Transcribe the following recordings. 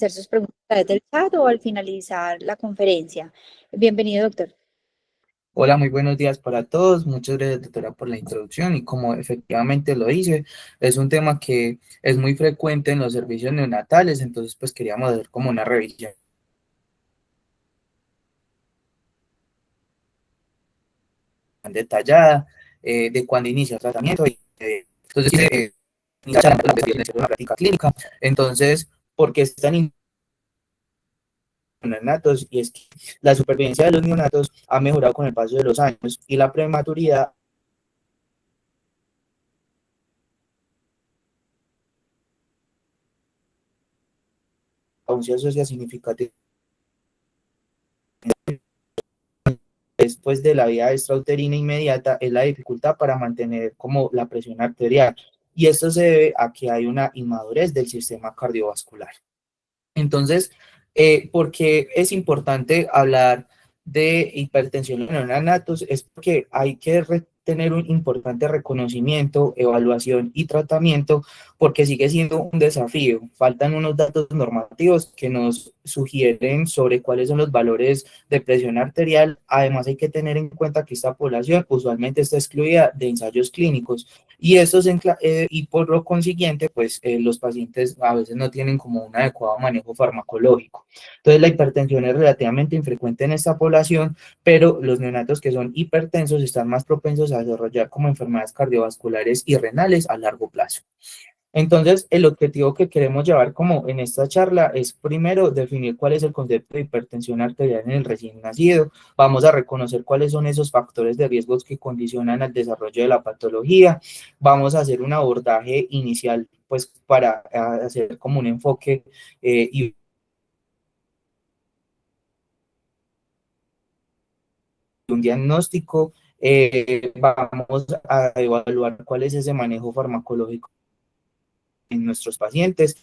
hacer sus preguntas a través del chat o al finalizar la conferencia. Bienvenido, doctor. Hola, muy buenos días para todos. Muchas gracias, doctora, por la introducción. Y como efectivamente lo dice, es un tema que es muy frecuente en los servicios neonatales, entonces pues queríamos hacer como una revisión detallada de cuándo inicia el tratamiento. Entonces, inicia la práctica clínica. Entonces, ¿por qué es tan importante neonatos? Y es que la supervivencia de los neonatos ha mejorado con el paso de los años y la prematuridad aún se asocia significativamente después de la vía extrauterina inmediata es la dificultad para mantener como la presión arterial. Y esto se debe a que hay una inmadurez del sistema cardiovascular. Entonces, ¿por qué es importante hablar de hipertensión en neonatos? Es porque hay que tener un importante reconocimiento, evaluación y tratamiento, porque sigue siendo un desafío. Faltan unos datos normativos que nos sugieren sobre cuáles son los valores de presión arterial. Además, hay que tener en cuenta que esta población usualmente está excluida de ensayos clínicos. Y, y por lo consiguiente, pues los pacientes a veces no tienen como un adecuado manejo farmacológico. Entonces la hipertensión es relativamente infrecuente en esta población, pero los neonatos que son hipertensos están más propensos a desarrollar como enfermedades cardiovasculares y renales a largo plazo. Entonces, el objetivo que queremos llevar como en esta charla es primero definir cuál es el concepto de hipertensión arterial en el recién nacido. Vamos a reconocer cuáles son esos factores de riesgos que condicionan al desarrollo de la patología. Vamos a hacer un abordaje inicial, pues para hacer como un enfoque y un diagnóstico. Vamos a evaluar cuál es ese manejo farmacológico en nuestros pacientes.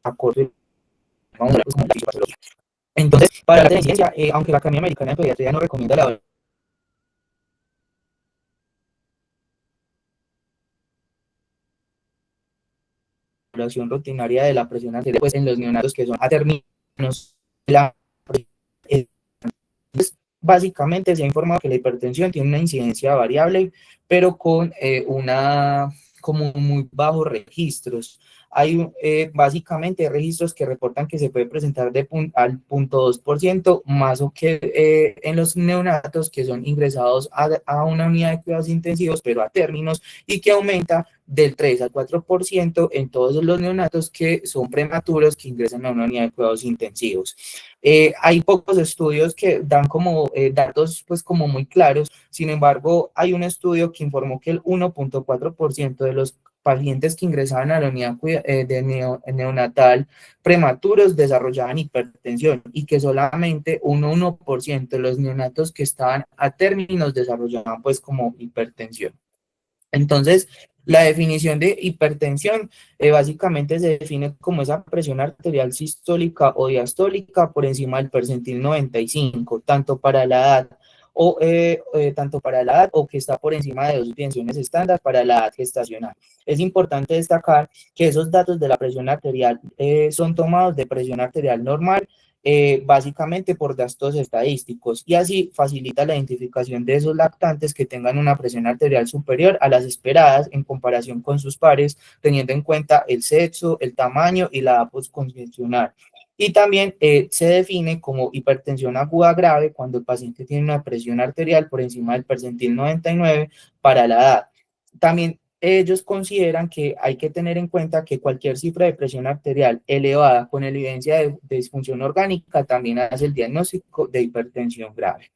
Acorde, vamos a ver cómo la patología. Entonces, para la ciencia, aunque la Academia Americana de Pediatría no recomienda la evaluación rutinaria de la presión arterial, pues en los neonatos que son a términos, la, básicamente se ha informado que la hipertensión tiene una incidencia variable, pero con como muy bajos registros. Hay básicamente registros que reportan que se puede presentar al 0.2% más o que en los neonatos que son ingresados a una unidad de cuidados intensivos, pero a términos, y que aumenta del 3 al 4% en todos los neonatos que son prematuros que ingresan a una unidad de cuidados intensivos. Hay pocos estudios que dan como datos pues como muy claros. Sin embargo, hay un estudio que informó que el 1.4% de los pacientes que ingresaban a la unidad de neonatal prematuros desarrollaban hipertensión y que solamente un 1% de los neonatos que estaban a términos desarrollaban pues como hipertensión. Entonces, la definición de hipertensión básicamente se define como esa presión arterial sistólica o diastólica por encima del percentil 95, tanto para la edad o que está por encima de dos tensiones estándar para la edad gestacional. Es importante destacar que esos datos de la presión arterial son tomados de presión arterial normal, básicamente por datos estadísticos, y así facilita la identificación de esos lactantes que tengan una presión arterial superior a las esperadas en comparación con sus pares, teniendo en cuenta el sexo, el tamaño y la edad postconcepcional. Y también se define como hipertensión aguda grave cuando el paciente tiene una presión arterial por encima del percentil 99 para la edad. También ellos consideran que hay que tener en cuenta que cualquier cifra de presión arterial elevada con evidencia de disfunción orgánica también hace el diagnóstico de hipertensión grave.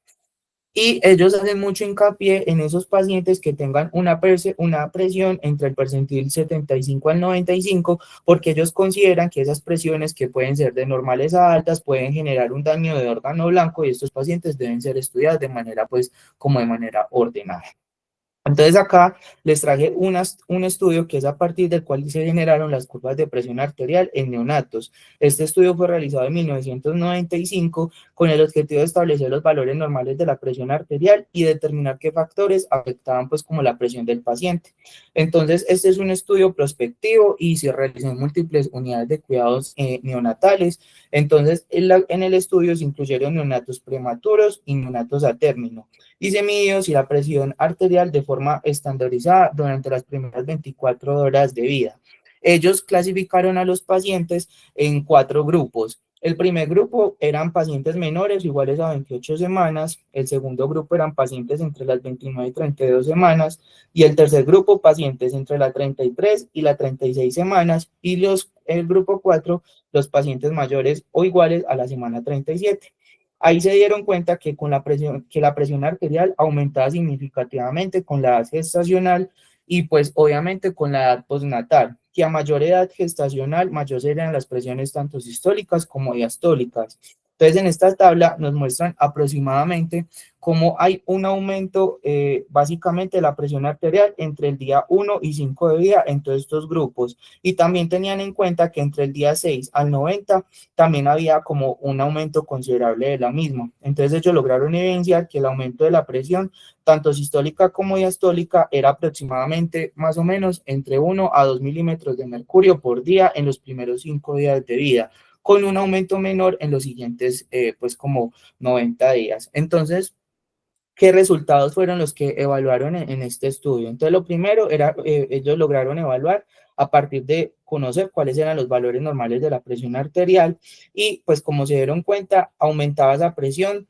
Y ellos hacen mucho hincapié en esos pacientes que tengan una presión entre el percentil 75 al 95, porque ellos consideran que esas presiones que pueden ser de normales a altas pueden generar un daño de órgano blanco y estos pacientes deben ser estudiados de manera, pues, como de manera ordenada. Entonces acá les traje un estudio que es a partir del cual se generaron las curvas de presión arterial en neonatos. Este estudio fue realizado en 1995 con el objetivo de establecer los valores normales de la presión arterial y determinar qué factores afectaban pues como la presión del paciente. Entonces este es un estudio prospectivo y se realizó en múltiples unidades de cuidados neonatales. Entonces en el estudio se incluyeron neonatos prematuros y neonatos a término y se midió si la presión arterial de forma estandarizada durante las primeras 24 horas de vida. Ellos clasificaron a los pacientes en 4 grupos. El primer grupo eran pacientes menores iguales a 28 semanas, el segundo grupo eran pacientes entre las 29 y 32 semanas y el tercer grupo pacientes entre las 33 y las 36 semanas y el grupo 4 los pacientes mayores o iguales a la semana 37. Ahí se dieron cuenta que la presión arterial aumentaba significativamente con la edad gestacional y pues obviamente con la edad postnatal, que a mayor edad gestacional, mayor serían las presiones tanto sistólicas como diastólicas. Entonces, en esta tabla nos muestran aproximadamente cómo hay un aumento básicamente de la presión arterial entre el día 1 y 5 de vida en todos estos grupos. Y también tenían en cuenta que entre el día 6 al 90 también había como un aumento considerable de la misma. Entonces ellos lograron evidenciar que el aumento de la presión, tanto sistólica como diastólica, era aproximadamente más o menos entre 1 a 2 milímetros de mercurio por día en los primeros 5 días de vida, con un aumento menor en los siguientes, pues como 90 días. Entonces, ¿qué resultados fueron los que evaluaron en este estudio? Entonces, lo primero era, ellos lograron evaluar a partir de conocer cuáles eran los valores normales de la presión arterial y pues como se dieron cuenta, aumentaba esa presión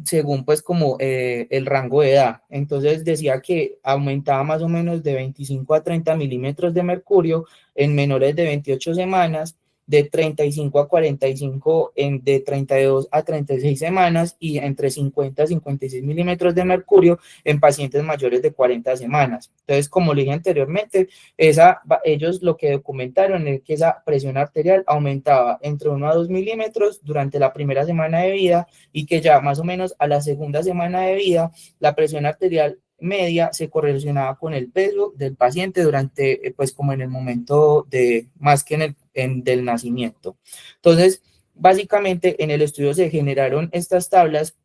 según pues como el rango de edad. Entonces decía que aumentaba más o menos de 25 a 30 milímetros de mercurio en menores de 28 semanas, de 35 a 45 de 32 a 36 semanas y entre 50 a 56 milímetros de mercurio en pacientes mayores de 40 semanas. Entonces, como le dije anteriormente, ellos lo que documentaron es que esa presión arterial aumentaba entre 1 a 2 milímetros durante la primera semana de vida y que ya más o menos a la segunda semana de vida la presión arterial media se correlacionaba con el peso del paciente durante, pues como en el momento de, más que del nacimiento. Entonces, básicamente en el estudio se generaron estas tablas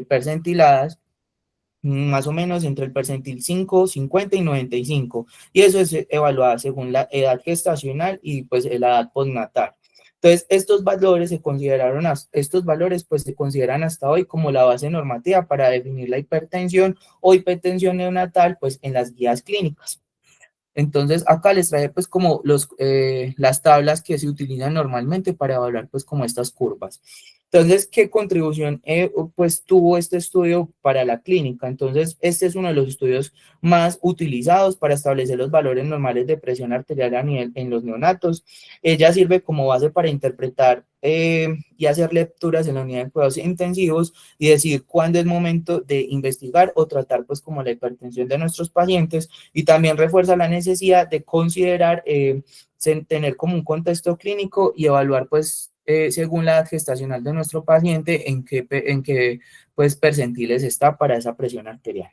percentiladas más o menos entre el percentil 5, 50 y 95, y eso es evaluada según la edad gestacional y pues la edad postnatal. Entonces, estos valores pues se consideran hasta hoy como la base normativa para definir la hipertensión o hipertensión neonatal pues en las guías clínicas. Entonces, acá les traje pues como las tablas que se utilizan normalmente para evaluar pues como estas curvas. Entonces, ¿qué contribución pues tuvo este estudio para la clínica? Entonces, este es uno de los estudios más utilizados para establecer los valores normales de presión arterial a nivel en los neonatos. Ella sirve como base para interpretar y hacer lecturas en la unidad de cuidados intensivos y decir cuándo es momento de investigar o tratar pues como la hipertensión de nuestros pacientes, y también refuerza la necesidad de considerar tener como un contexto clínico y evaluar pues según la edad gestacional de nuestro paciente en qué pues percentiles está para esa presión arterial.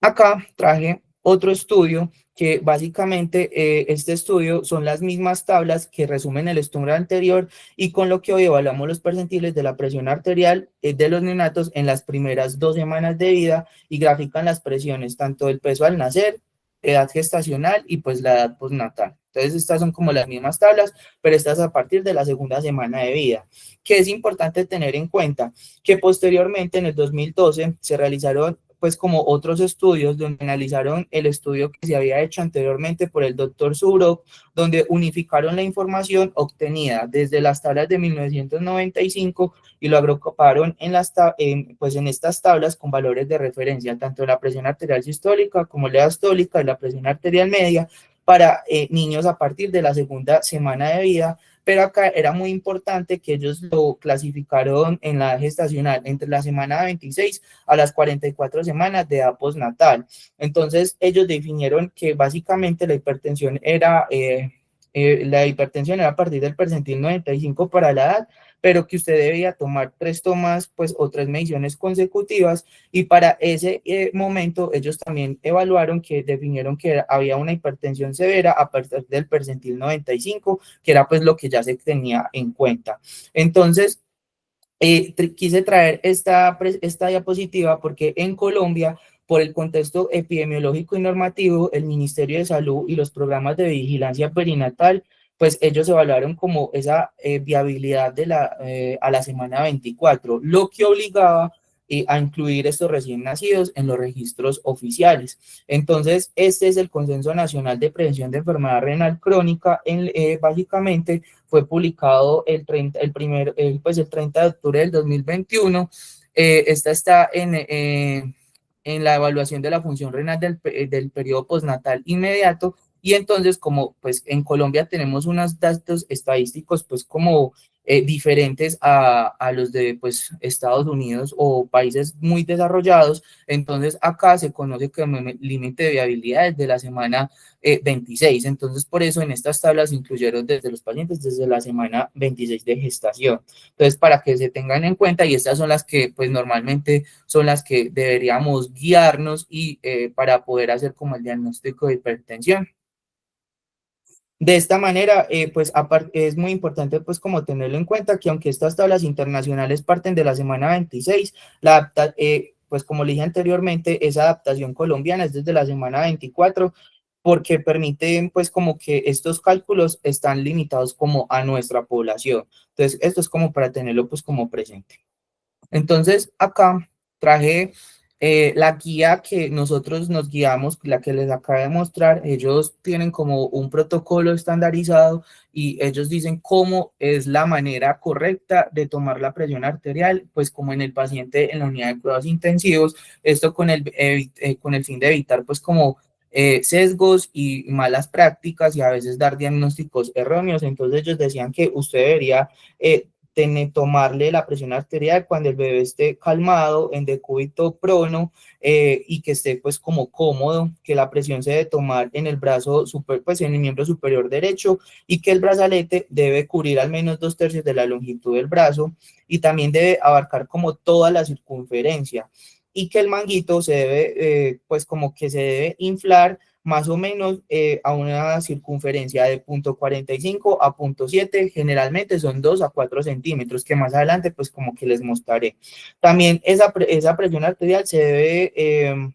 Acá traje otro estudio que básicamente este estudio son las mismas tablas que resumen el estudio anterior y con lo que hoy evaluamos los percentiles de la presión arterial de los neonatos en las primeras 2 semanas de vida y grafican las presiones tanto del peso al nacer, edad gestacional y pues la edad postnatal. Entonces estas son como las mismas tablas, pero estas a partir de la segunda semana de vida. Que es importante tener en cuenta que posteriormente en el 2012 se realizaron pues como otros estudios donde analizaron el estudio que se había hecho anteriormente por el doctor Zubrov, donde unificaron la información obtenida desde las tablas de 1995 y lo agruparon pues en estas tablas con valores de referencia, tanto la presión arterial sistólica como la diastólica y la presión arterial media para niños a partir de la segunda semana de vida, pero acá era muy importante que ellos lo clasificaron en la gestacional entre la semana 26 a las 44 semanas de edad postnatal. Entonces, ellos definieron que básicamente la hipertensión era a partir del percentil 95 para la edad, pero que usted debía tomar 3 tomas, pues, o 3 mediciones consecutivas, y para ese momento ellos también evaluaron que definieron que había una hipertensión severa a partir del percentil 95, que era pues lo que ya se tenía en cuenta. Entonces, quise traer esta diapositiva porque en Colombia, por el contexto epidemiológico y normativo, el Ministerio de Salud y los programas de vigilancia perinatal, pues ellos evaluaron como esa viabilidad a la semana 24, lo que obligaba a incluir estos recién nacidos en los registros oficiales. Entonces, este es el Consenso Nacional de Prevención de Enfermedad Renal Crónica, básicamente fue publicado el 30 de octubre del 2021. Esta está en la evaluación de la función renal del periodo postnatal inmediato, y entonces como pues en Colombia tenemos unos datos estadísticos pues como diferentes a los de pues Estados Unidos o países muy desarrollados, entonces acá se conoce como límite de viabilidad desde la semana 26. Entonces, por eso en estas tablas incluyeron desde los pacientes desde la semana 26 de gestación. Entonces, para que se tengan en cuenta, y estas son las que, pues, normalmente son las que deberíamos guiarnos y para poder hacer como el diagnóstico de hipertensión. De esta manera, pues aparte, es muy importante pues como tenerlo en cuenta que aunque estas tablas internacionales parten de la semana 26, pues como le dije anteriormente, esa adaptación colombiana es desde la semana 24, porque permiten pues como que estos cálculos están limitados como a nuestra población. Entonces, esto es como para tenerlo pues como presente. Entonces, acá traje la guía que nosotros nos guiamos, la que les acabo de mostrar. Ellos tienen como un protocolo estandarizado y ellos dicen cómo es la manera correcta de tomar la presión arterial, pues como en el paciente en la unidad de cuidados intensivos, esto con el fin de evitar pues como sesgos y malas prácticas y a veces dar diagnósticos erróneos. Entonces ellos decían que usted debería tomarle la presión arterial cuando el bebé esté calmado, en decúbito prono, y que esté pues como cómodo, que la presión se debe tomar en el brazo pues en el miembro superior derecho, y que el brazalete debe cubrir al menos 2/3 de la longitud del brazo, y también debe abarcar como toda la circunferencia, y que el manguito se debe, pues como que se debe inflar más o menos a una circunferencia de 0,45 a 0,7, generalmente son 2 a 4 centímetros, que más adelante pues como que les mostraré. También esa presión arterial se debe,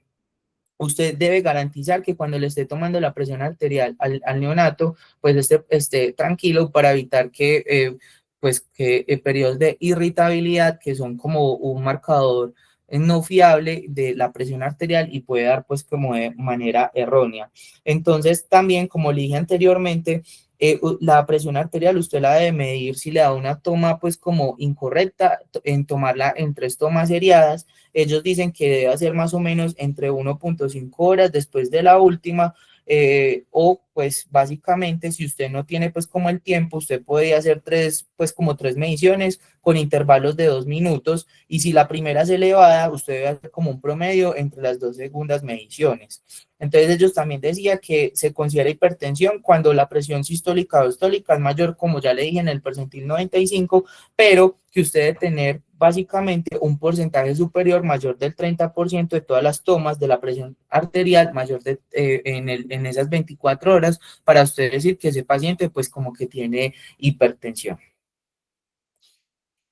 usted debe garantizar que cuando le esté tomando la presión arterial al neonato, pues esté tranquilo para evitar pues que periodos de irritabilidad, que son como un marcador no fiable de la presión arterial y puede dar pues como de manera errónea. Entonces también, como le dije anteriormente, la presión arterial usted la debe medir si le da una toma pues como incorrecta, en tomarla en 3 tomas seriadas. Ellos dicen que debe hacer más o menos entre 1,5 horas después de la última, o pues básicamente si usted no tiene pues como el tiempo, usted puede hacer pues como 3 mediciones con intervalos de 2 minutos, y si la primera es elevada, usted debe hacer como un promedio entre las 2 segundas mediciones. Entonces ellos también decían que se considera hipertensión cuando la presión sistólica o diastólica es mayor, como ya le dije, en el percentil 95, pero que usted debe tener básicamente un porcentaje superior mayor del 30% de todas las tomas de la presión arterial mayor en esas 24 horas para usted decir que ese paciente pues como que tiene hipertensión.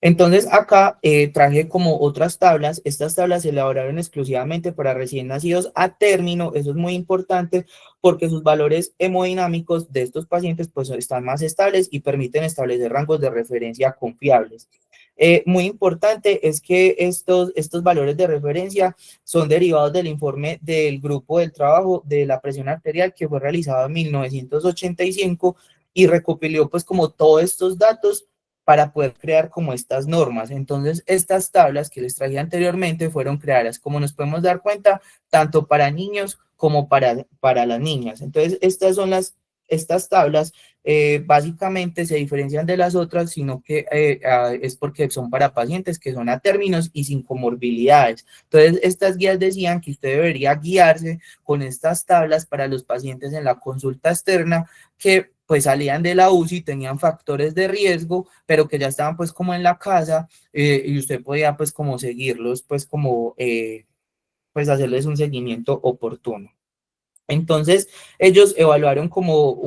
Entonces acá traje como otras tablas. Estas tablas se elaboraron exclusivamente para recién nacidos a término. Eso es muy importante porque sus valores hemodinámicos de estos pacientes pues están más estables y permiten establecer rangos de referencia confiables. Muy importante es que estos valores de referencia son derivados del informe del grupo del trabajo de la presión arterial que fue realizado en 1985 y recopiló pues como todos estos datos para poder crear como estas normas. Entonces, estas tablas que les traje anteriormente fueron creadas, como nos podemos dar cuenta, tanto para niños como para las niñas. Entonces, estas tablas básicamente se diferencian de las otras, sino que es porque son para pacientes que son a términos y sin comorbilidades. Entonces, estas guías decían que usted debería guiarse con estas tablas para los pacientes en la consulta externa, que pues salían de la UCI, tenían factores de riesgo, pero que ya estaban pues como en la casa, y usted podía pues como seguirlos, pues como pues hacerles un seguimiento oportuno. Entonces, ellos evaluaron como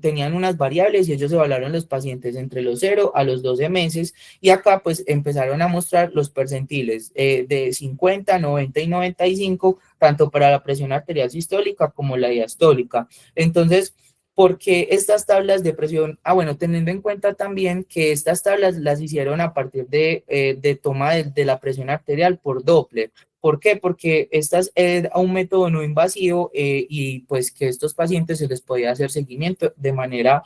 tenían unas variables y ellos evaluaron los pacientes entre los 0 a los 12 meses, y acá pues empezaron a mostrar los percentiles de 50, 90 y 95, tanto para la presión arterial sistólica como la diastólica. Entonces, ¿por qué estas tablas de presión? Ah, bueno, teniendo en cuenta también que estas tablas las hicieron a partir de toma de la presión arterial por Doppler. ¿Por qué? Porque estas era un método no invasivo, y pues que estos pacientes se les podía hacer seguimiento de manera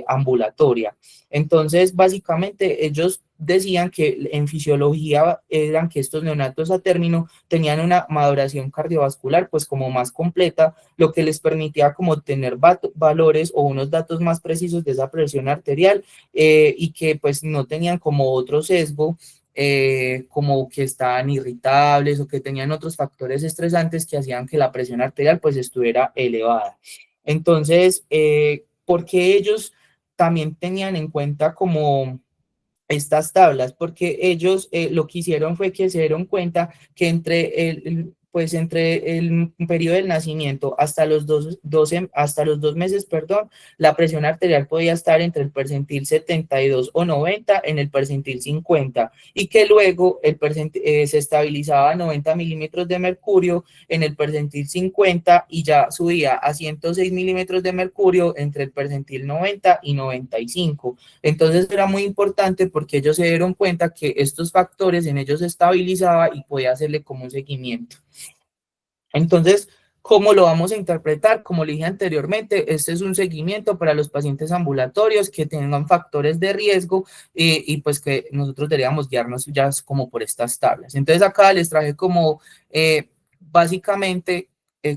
ambulatoria. Entonces, básicamente, ellos decían que en fisiología eran que estos neonatos a término tenían una maduración cardiovascular pues como más completa, lo que les permitía como tener valores o unos datos más precisos de esa presión arterial, y que pues no tenían como otro sesgo, como que estaban irritables o que tenían otros factores estresantes que hacían que la presión arterial pues estuviera elevada. Entonces, porque ellos también tenían en cuenta como estas tablas? Porque ellos lo que hicieron fue que se dieron cuenta que pues entre el periodo del nacimiento hasta los 2 meses, perdón, la presión arterial podía estar entre el percentil 72 o 90 en el percentil 50, y que luego se estabilizaba a 90 milímetros de mercurio en el percentil 50 y ya subía a 106 milímetros de mercurio entre el percentil 90 y 95. Entonces era muy importante porque ellos se dieron cuenta que estos factores en ellos se estabilizaba y podía hacerle como un seguimiento. Entonces, ¿cómo lo vamos a interpretar? Como le dije anteriormente, este es un seguimiento para los pacientes ambulatorios que tengan factores de riesgo, y pues que nosotros deberíamos guiarnos ya como por estas tablas. Entonces acá les traje como básicamente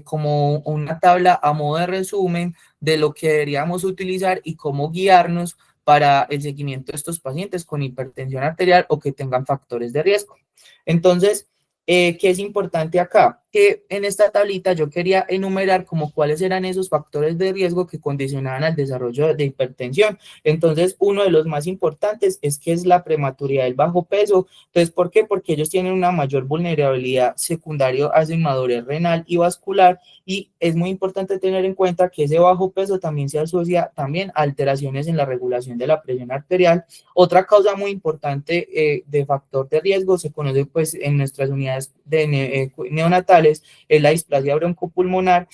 como una tabla a modo de resumen de lo que deberíamos utilizar y cómo guiarnos para el seguimiento de estos pacientes con hipertensión arterial o que tengan factores de riesgo. Entonces, ¿qué es importante acá? Que en esta tablita yo quería enumerar como cuáles eran esos factores de riesgo que condicionaban al desarrollo de hipertensión. Entonces, uno de los más importantes es que es la prematuridad del bajo peso. Entonces, ¿por qué? Porque ellos tienen una mayor vulnerabilidad secundaria a su inmadurez renal y vascular, y es muy importante tener en cuenta que ese bajo peso también se asocia también a alteraciones en la regulación de la presión arterial. Otra causa muy importante de factor de riesgo se conoce pues en nuestras unidades neonatales, es la displasia broncopulmonar,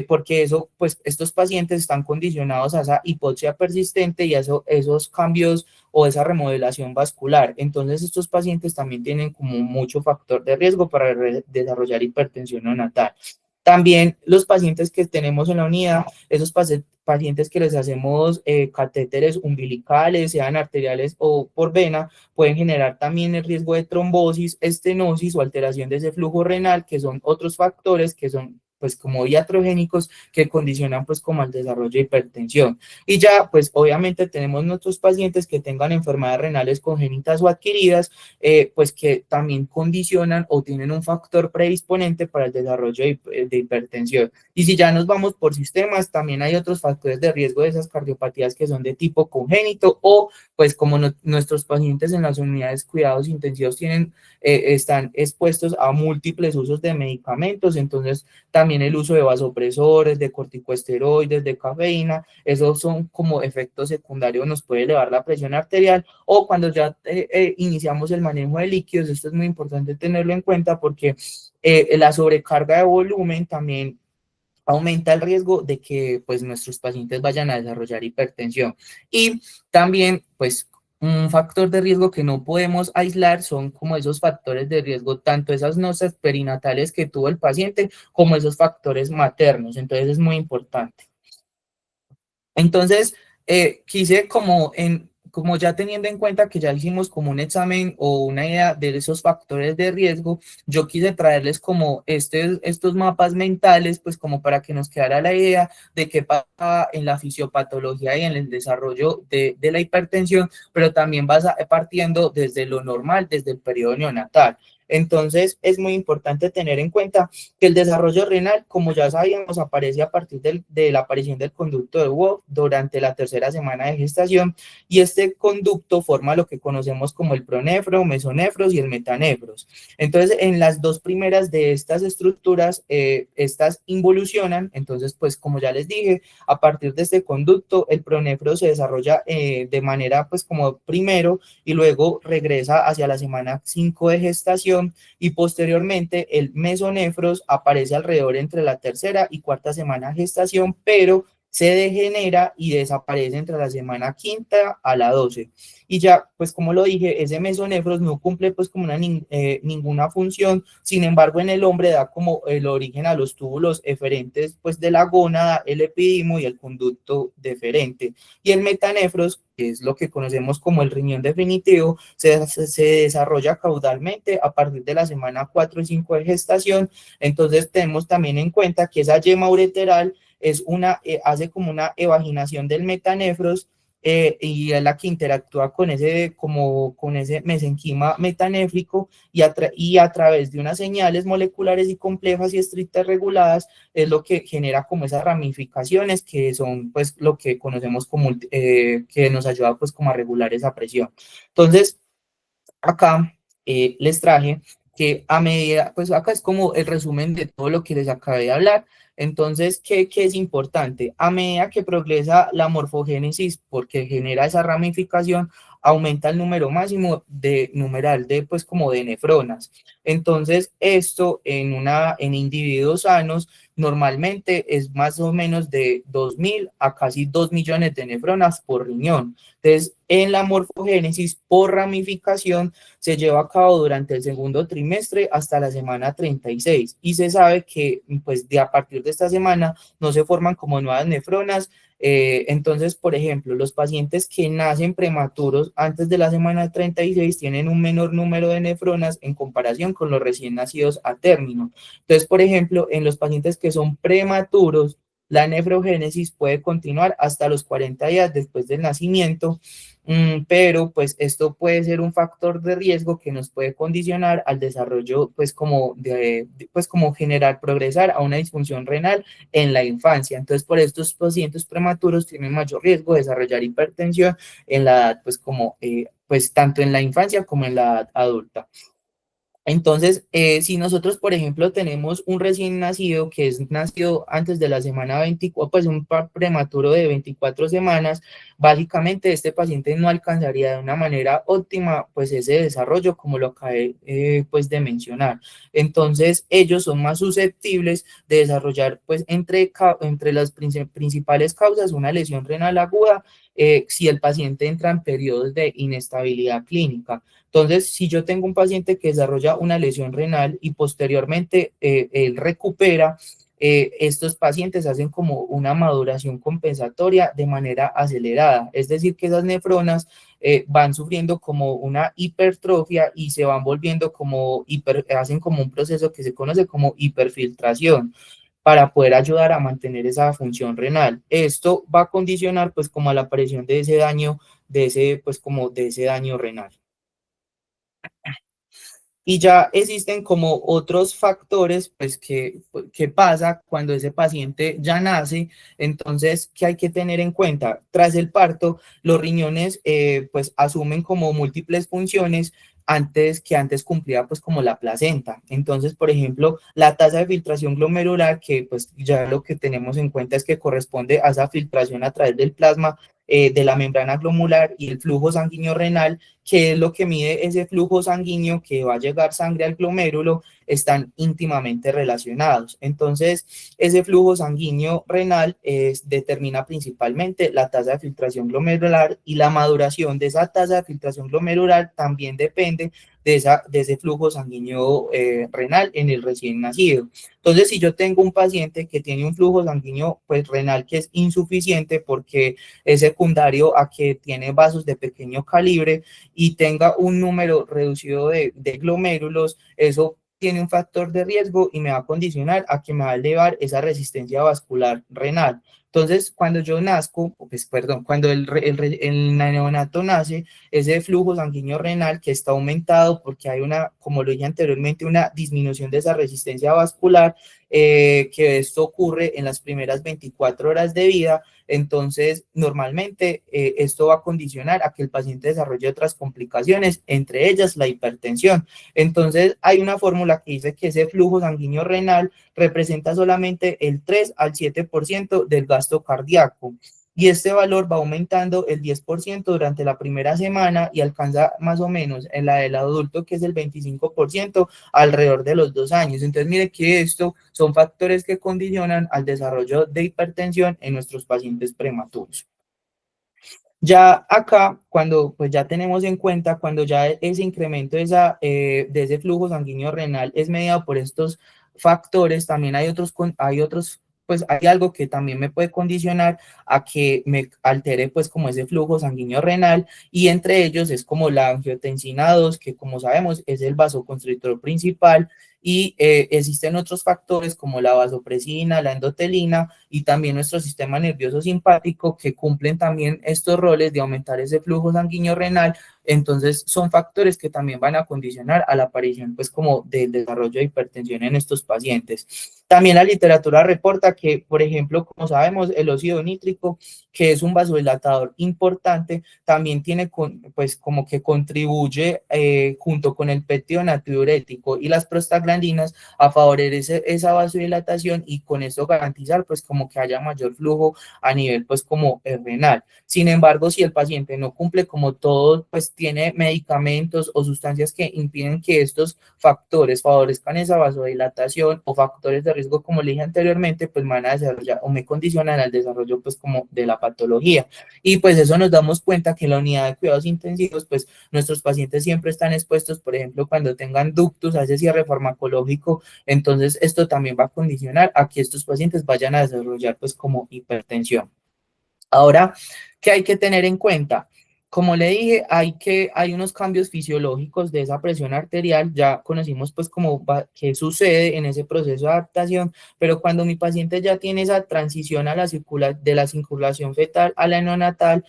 porque eso, pues estos pacientes están condicionados a esa hipoxia persistente y a esos cambios o esa remodelación vascular. Entonces estos pacientes también tienen como mucho factor de riesgo para desarrollar hipertensión neonatal. También los pacientes que tenemos en la unidad, esos pacientes que les hacemos catéteres umbilicales, sean arteriales o por vena, pueden generar también el riesgo de trombosis, estenosis o alteración de ese flujo renal, que son otros factores que son pues como iatrogénicos que condicionan pues como el desarrollo de hipertensión. Y ya pues obviamente tenemos nuestros pacientes que tengan enfermedades renales congénitas o adquiridas, pues que también condicionan o tienen un factor predisponente para el desarrollo de hipertensión. Y si ya nos vamos por sistemas, también hay otros factores de riesgo de esas cardiopatías que son de tipo congénito, o pues como nuestros pacientes en las unidades de cuidados intensivos están expuestos a múltiples usos de medicamentos, entonces también el uso de vasopresores, de corticosteroides, de cafeína, esos son como efectos secundarios, nos puede elevar la presión arterial. O cuando ya iniciamos el manejo de líquidos, esto es muy importante tenerlo en cuenta porque la sobrecarga de volumen también aumenta el riesgo de que pues nuestros pacientes vayan a desarrollar hipertensión. Y también pues un factor de riesgo que no podemos aislar son como esos factores de riesgo, tanto esas náuseas perinatales que tuvo el paciente como esos factores maternos. Entonces es muy importante. Entonces, quise como ya teniendo en cuenta que ya hicimos como un examen o una idea de esos factores de riesgo, yo quise traerles como estos mapas mentales, pues como para que nos quedara la idea de qué pasa en la fisiopatología y en el desarrollo de la hipertensión, pero también vas partiendo desde lo normal, desde el periodo neonatal. Entonces, es muy importante tener en cuenta que el desarrollo renal, como ya sabíamos, aparece a partir de la aparición del conducto de Wolff durante la tercera semana de gestación, y este conducto forma lo que conocemos como el pronefro, mesonefros y el metanefros. Entonces, en las dos primeras de estas estructuras, estas involucionan. Entonces, pues como ya les dije, a partir de este conducto, el pronefro se desarrolla de manera pues como primero, y luego regresa hacia la semana 5 de gestación, y posteriormente el mesonefros aparece alrededor entre la tercera y cuarta semana de gestación, pero se degenera y desaparece entre la semana quinta a la 12. Y ya, pues como lo dije, ese mesonefros no cumple pues como ninguna función. Sin embargo, en el hombre da como el origen a los túbulos eferentes pues de la gónada, el epidimo y el conducto deferente. Y el metanefros, que es lo que conocemos como el riñón definitivo, se desarrolla caudalmente a partir de la semana 4 y 5 de gestación. Entonces tenemos también en cuenta que esa yema ureteral hace como una evaginación del metanefros, y es la que interactúa con ese mesenquima metanéfrico, y a través de unas señales moleculares y complejas y estrictas reguladas es lo que genera como esas ramificaciones que son pues lo que conocemos como que nos ayuda pues como a regular esa presión. Entonces, acá les traje que a medida, pues acá es como el resumen de todo lo que les acabé de hablar. Entonces, ¿qué es importante? A medida que progresa la morfogénesis, porque genera esa ramificación, aumenta el número máximo de numeral de, pues, como de nefronas. Entonces, esto en individuos sanos, normalmente es más o menos de 2.000 a casi 2 millones de nefronas por riñón. Entonces, en la morfogénesis por ramificación se lleva a cabo durante el segundo trimestre hasta la semana 36, y se sabe que pues a partir de esta semana no se forman como nuevas nefronas. Entonces, por ejemplo, los pacientes que nacen prematuros antes de la semana 36 tienen un menor número de nefronas en comparación con los recién nacidos a término. Entonces, por ejemplo, en los pacientes que son prematuros, la nefrogénesis puede continuar hasta los 40 días después del nacimiento, pero pues esto puede ser un factor de riesgo que nos puede condicionar al desarrollo, pues como generar, progresar a una disfunción renal en la infancia. Entonces, por estos pacientes prematuros tienen mayor riesgo de desarrollar hipertensión en la edad, pues tanto en la infancia como en la edad adulta. Entonces, si nosotros, por ejemplo, tenemos un recién nacido que es nacido antes de la semana 24, pues un prematuro de 24 semanas, básicamente este paciente no alcanzaría de una manera óptima pues ese desarrollo como lo acabé pues de mencionar. Entonces, ellos son más susceptibles de desarrollar pues entre las principales causas una lesión renal aguda, si el paciente entra en periodos de inestabilidad clínica. Entonces, si yo tengo un paciente que desarrolla una lesión renal y posteriormente él recupera, estos pacientes hacen como una maduración compensatoria de manera acelerada. Es decir, que esas nefronas van sufriendo como una hipertrofia y se van volviendo hacen como un proceso que se conoce como hiperfiltración para poder ayudar a mantener esa función renal. Esto va a condicionar pues como a la aparición de ese daño, de ese daño renal. Y ya existen como otros factores, pues, que pasa cuando ese paciente ya nace. Entonces, ¿qué hay que tener en cuenta? Tras el parto, los riñones, pues, asumen como múltiples funciones antes cumplía, pues, como la placenta. Entonces, por ejemplo, la tasa de filtración glomerular, que, pues, ya lo que tenemos en cuenta es que corresponde a esa filtración a través del plasma, de la membrana glomerular, y el flujo sanguíneo renal, que es lo que mide ese flujo sanguíneo que va a llegar sangre al glomérulo, están íntimamente relacionados. Entonces, ese flujo sanguíneo renal determina principalmente la tasa de filtración glomerular, y la maduración de esa tasa de filtración glomerular también depende de ese flujo sanguíneo renal en el recién nacido. Entonces, si yo tengo un paciente que tiene un flujo sanguíneo pues renal que es insuficiente porque es secundario a que tiene vasos de pequeño calibre y tenga un número reducido de glomérulos, eso tiene un factor de riesgo y me va a condicionar a que me va a elevar esa resistencia vascular renal. Entonces, cuando yo nazco, pues perdón, cuando el neonato nace, ese flujo sanguíneo renal que está aumentado porque hay una, como lo dije anteriormente, una disminución de esa resistencia vascular, que esto ocurre en las primeras 24 horas de vida. Entonces, normalmente esto va a condicionar a que el paciente desarrolle otras complicaciones, entre ellas la hipertensión. Entonces, hay una fórmula que dice que ese flujo sanguíneo renal representa solamente el 3 al 7% del gasto cardíaco. Y este valor va aumentando el 10% durante la primera semana y alcanza más o menos en la del adulto, que es el 25%, alrededor de los 2 años. Entonces, mire que esto son factores que condicionan al desarrollo de hipertensión en nuestros pacientes prematuros. Ya acá, cuando pues ya tenemos en cuenta, cuando ya ese incremento de ese flujo sanguíneo renal es mediado por estos factores, también hay otros, pues hay algo que también me puede condicionar a que me altere pues como ese flujo sanguíneo renal, y entre ellos es como la angiotensina 2, que como sabemos es el vasoconstrictor principal, y existen otros factores como la vasopresina, la endotelina y también nuestro sistema nervioso simpático, que cumplen también estos roles de aumentar ese flujo sanguíneo renal. Entonces son factores que también van a condicionar a la aparición pues como del desarrollo de hipertensión en estos pacientes. También la literatura reporta que, por ejemplo, como sabemos, el óxido nítrico, que es un vasodilatador importante, también tiene pues como que contribuye junto con el péptido natriurético y las prostaglandinas a favorecer esa vasodilatación, y con esto garantizar pues como que haya mayor flujo a nivel pues como renal. Sin embargo, si el paciente no cumple como todo, pues tiene medicamentos o sustancias que impiden que estos factores favorezcan esa vasodilatación, o factores de riesgo como le dije anteriormente, pues van a desarrollar o me condicionan al desarrollo pues como de la patología. Y pues eso nos damos cuenta que en la unidad de cuidados intensivos pues nuestros pacientes siempre están expuestos, por ejemplo, cuando tengan ductus a ese cierre farmacológico. Entonces esto también va a condicionar a que estos pacientes vayan a desarrollar pues como hipertensión. Ahora, ¿qué hay que tener en cuenta? Como le dije, hay unos cambios fisiológicos de esa presión arterial. Ya conocimos pues qué sucede en ese proceso de adaptación, pero cuando mi paciente ya tiene esa transición de la circulación fetal a la neonatal,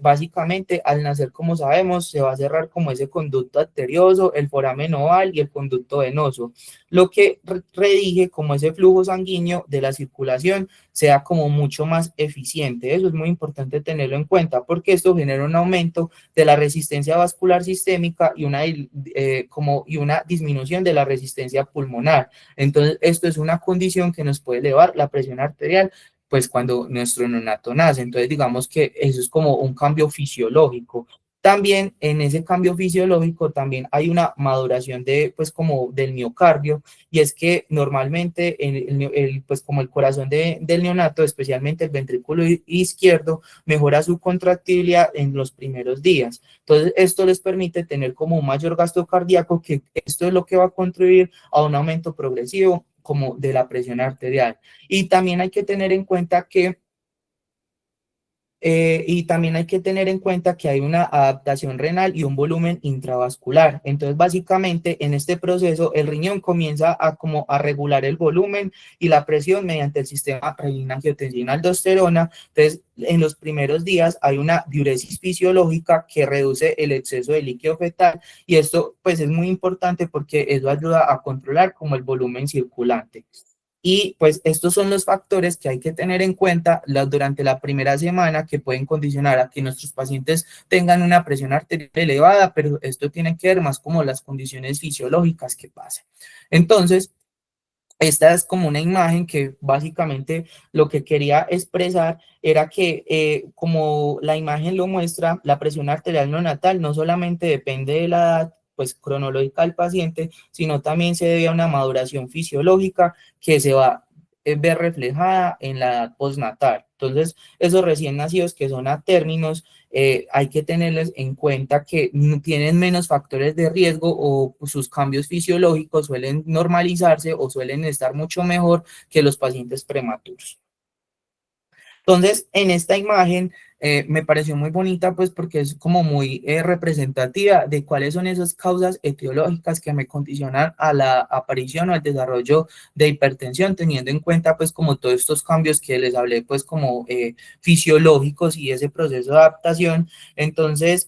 básicamente al nacer, como sabemos, se va a cerrar como ese conducto arterioso, el foramen oval y el conducto venoso, lo que redije como ese flujo sanguíneo de la circulación sea como mucho más eficiente. Eso es muy importante tenerlo en cuenta, porque esto genera un aumento de la resistencia vascular sistémica y una disminución de la resistencia pulmonar. Entonces, esto es una condición que nos puede elevar la presión arterial pues cuando nuestro neonato nace. Entonces, digamos que eso es como un cambio fisiológico. También en ese cambio fisiológico también hay una maduración pues como del miocardio, y es que normalmente pues como el corazón del neonato, especialmente el ventrículo izquierdo, mejora su contractibilidad en los primeros días. Entonces, esto les permite tener como un mayor gasto cardíaco, que esto es lo que va a contribuir a un aumento progresivo como de la presión arterial. Y también hay que tener en cuenta que hay una adaptación renal y un volumen intravascular. Entonces, básicamente, en este proceso, el riñón comienza a regular el volumen y la presión mediante el sistema renina-angiotensina-aldosterona. Entonces, en los primeros días hay una diuresis fisiológica que reduce el exceso de líquido fetal, y esto pues es muy importante porque eso ayuda a controlar como el volumen circulante. Y pues estos son los factores que hay que tener en cuenta durante la primera semana, que pueden condicionar a que nuestros pacientes tengan una presión arterial elevada, pero esto tiene que ver más como las condiciones fisiológicas que pasan. Entonces, esta es como una imagen que básicamente lo que quería expresar era que, como la imagen lo muestra, la presión arterial neonatal no solamente depende de la edad pues cronológica del paciente, sino también se debe a una maduración fisiológica que se va a ver reflejada en la edad postnatal. Entonces, esos recién nacidos que son a términos, hay que tenerles en cuenta que tienen menos factores de riesgo, o sus cambios fisiológicos suelen normalizarse o suelen estar mucho mejor que los pacientes prematuros. Entonces, en esta imagen Me pareció muy bonita, pues porque es como muy representativa de cuáles son esas causas etiológicas que me condicionan a la aparición o al desarrollo de hipertensión, teniendo en cuenta pues como todos estos cambios que les hablé pues como fisiológicos y ese proceso de adaptación. Entonces,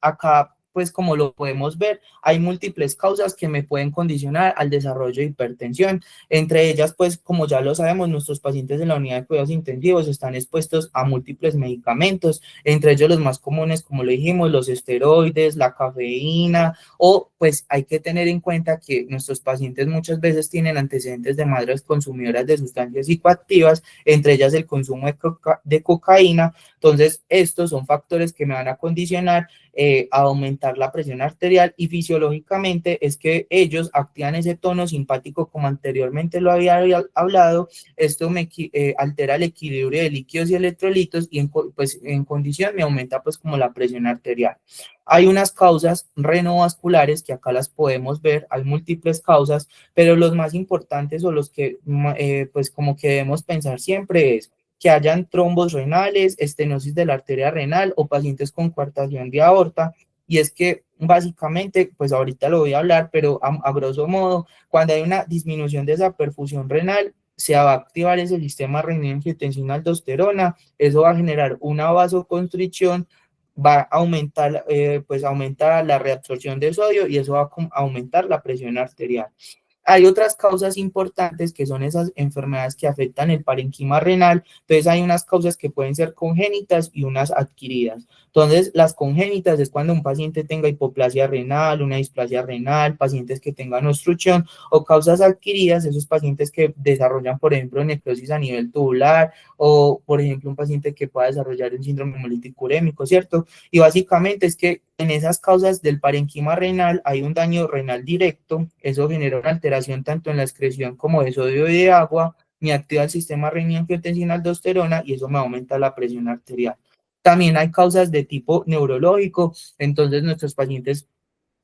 acá pues como lo podemos ver, hay múltiples causas que me pueden condicionar al desarrollo de hipertensión. Entre ellas, pues como ya lo sabemos, nuestros pacientes en la unidad de cuidados intensivos están expuestos a múltiples medicamentos, entre ellos los más comunes, como lo dijimos, los esteroides, la cafeína, o pues hay que tener en cuenta que nuestros pacientes muchas veces tienen antecedentes de madres consumidoras de sustancias psicoactivas, entre ellas el consumo de cocaína. Entonces, estos son factores que me van a condicionar a aumentar la presión arterial, y fisiológicamente es que ellos activan ese tono simpático como anteriormente lo había hablado. Esto me altera el equilibrio de líquidos y electrolitos, y pues en condición me aumenta pues como la presión arterial. Hay unas causas renovasculares que acá las podemos ver, hay múltiples causas, pero los más importantes o los que pues como que debemos pensar siempre es que hayan trombos renales, estenosis de la arteria renal o pacientes con coartación de aorta. Y es que básicamente, pues ahorita lo voy a hablar, pero a grosso modo, cuando hay una disminución de esa perfusión renal, se va a activar ese sistema renina-angiotensina-aldosterona, eso va a generar una vasoconstricción, va a aumentar, pues aumenta la reabsorción de sodio, y eso va a aumentar la presión arterial. Hay otras causas importantes que son esas enfermedades que afectan el parenquima renal. Entonces hay unas causas que pueden ser congénitas y unas adquiridas. Entonces las congénitas es cuando un paciente tenga hipoplasia renal, una displasia renal, pacientes que tengan obstrucción, o causas adquiridas, esos pacientes que desarrollan, por ejemplo, necrosis a nivel tubular, o por ejemplo un paciente que pueda desarrollar un síndrome hemolítico urémico, ¿cierto? Y básicamente es que en esas causas del parenquima renal hay un daño renal directo, eso genera una alteración tanto en la excreción como de sodio y de agua, me activa el sistema renina-angiotensina-aldosterona, y eso me aumenta la presión arterial. También hay causas de tipo neurológico, entonces nuestros pacientes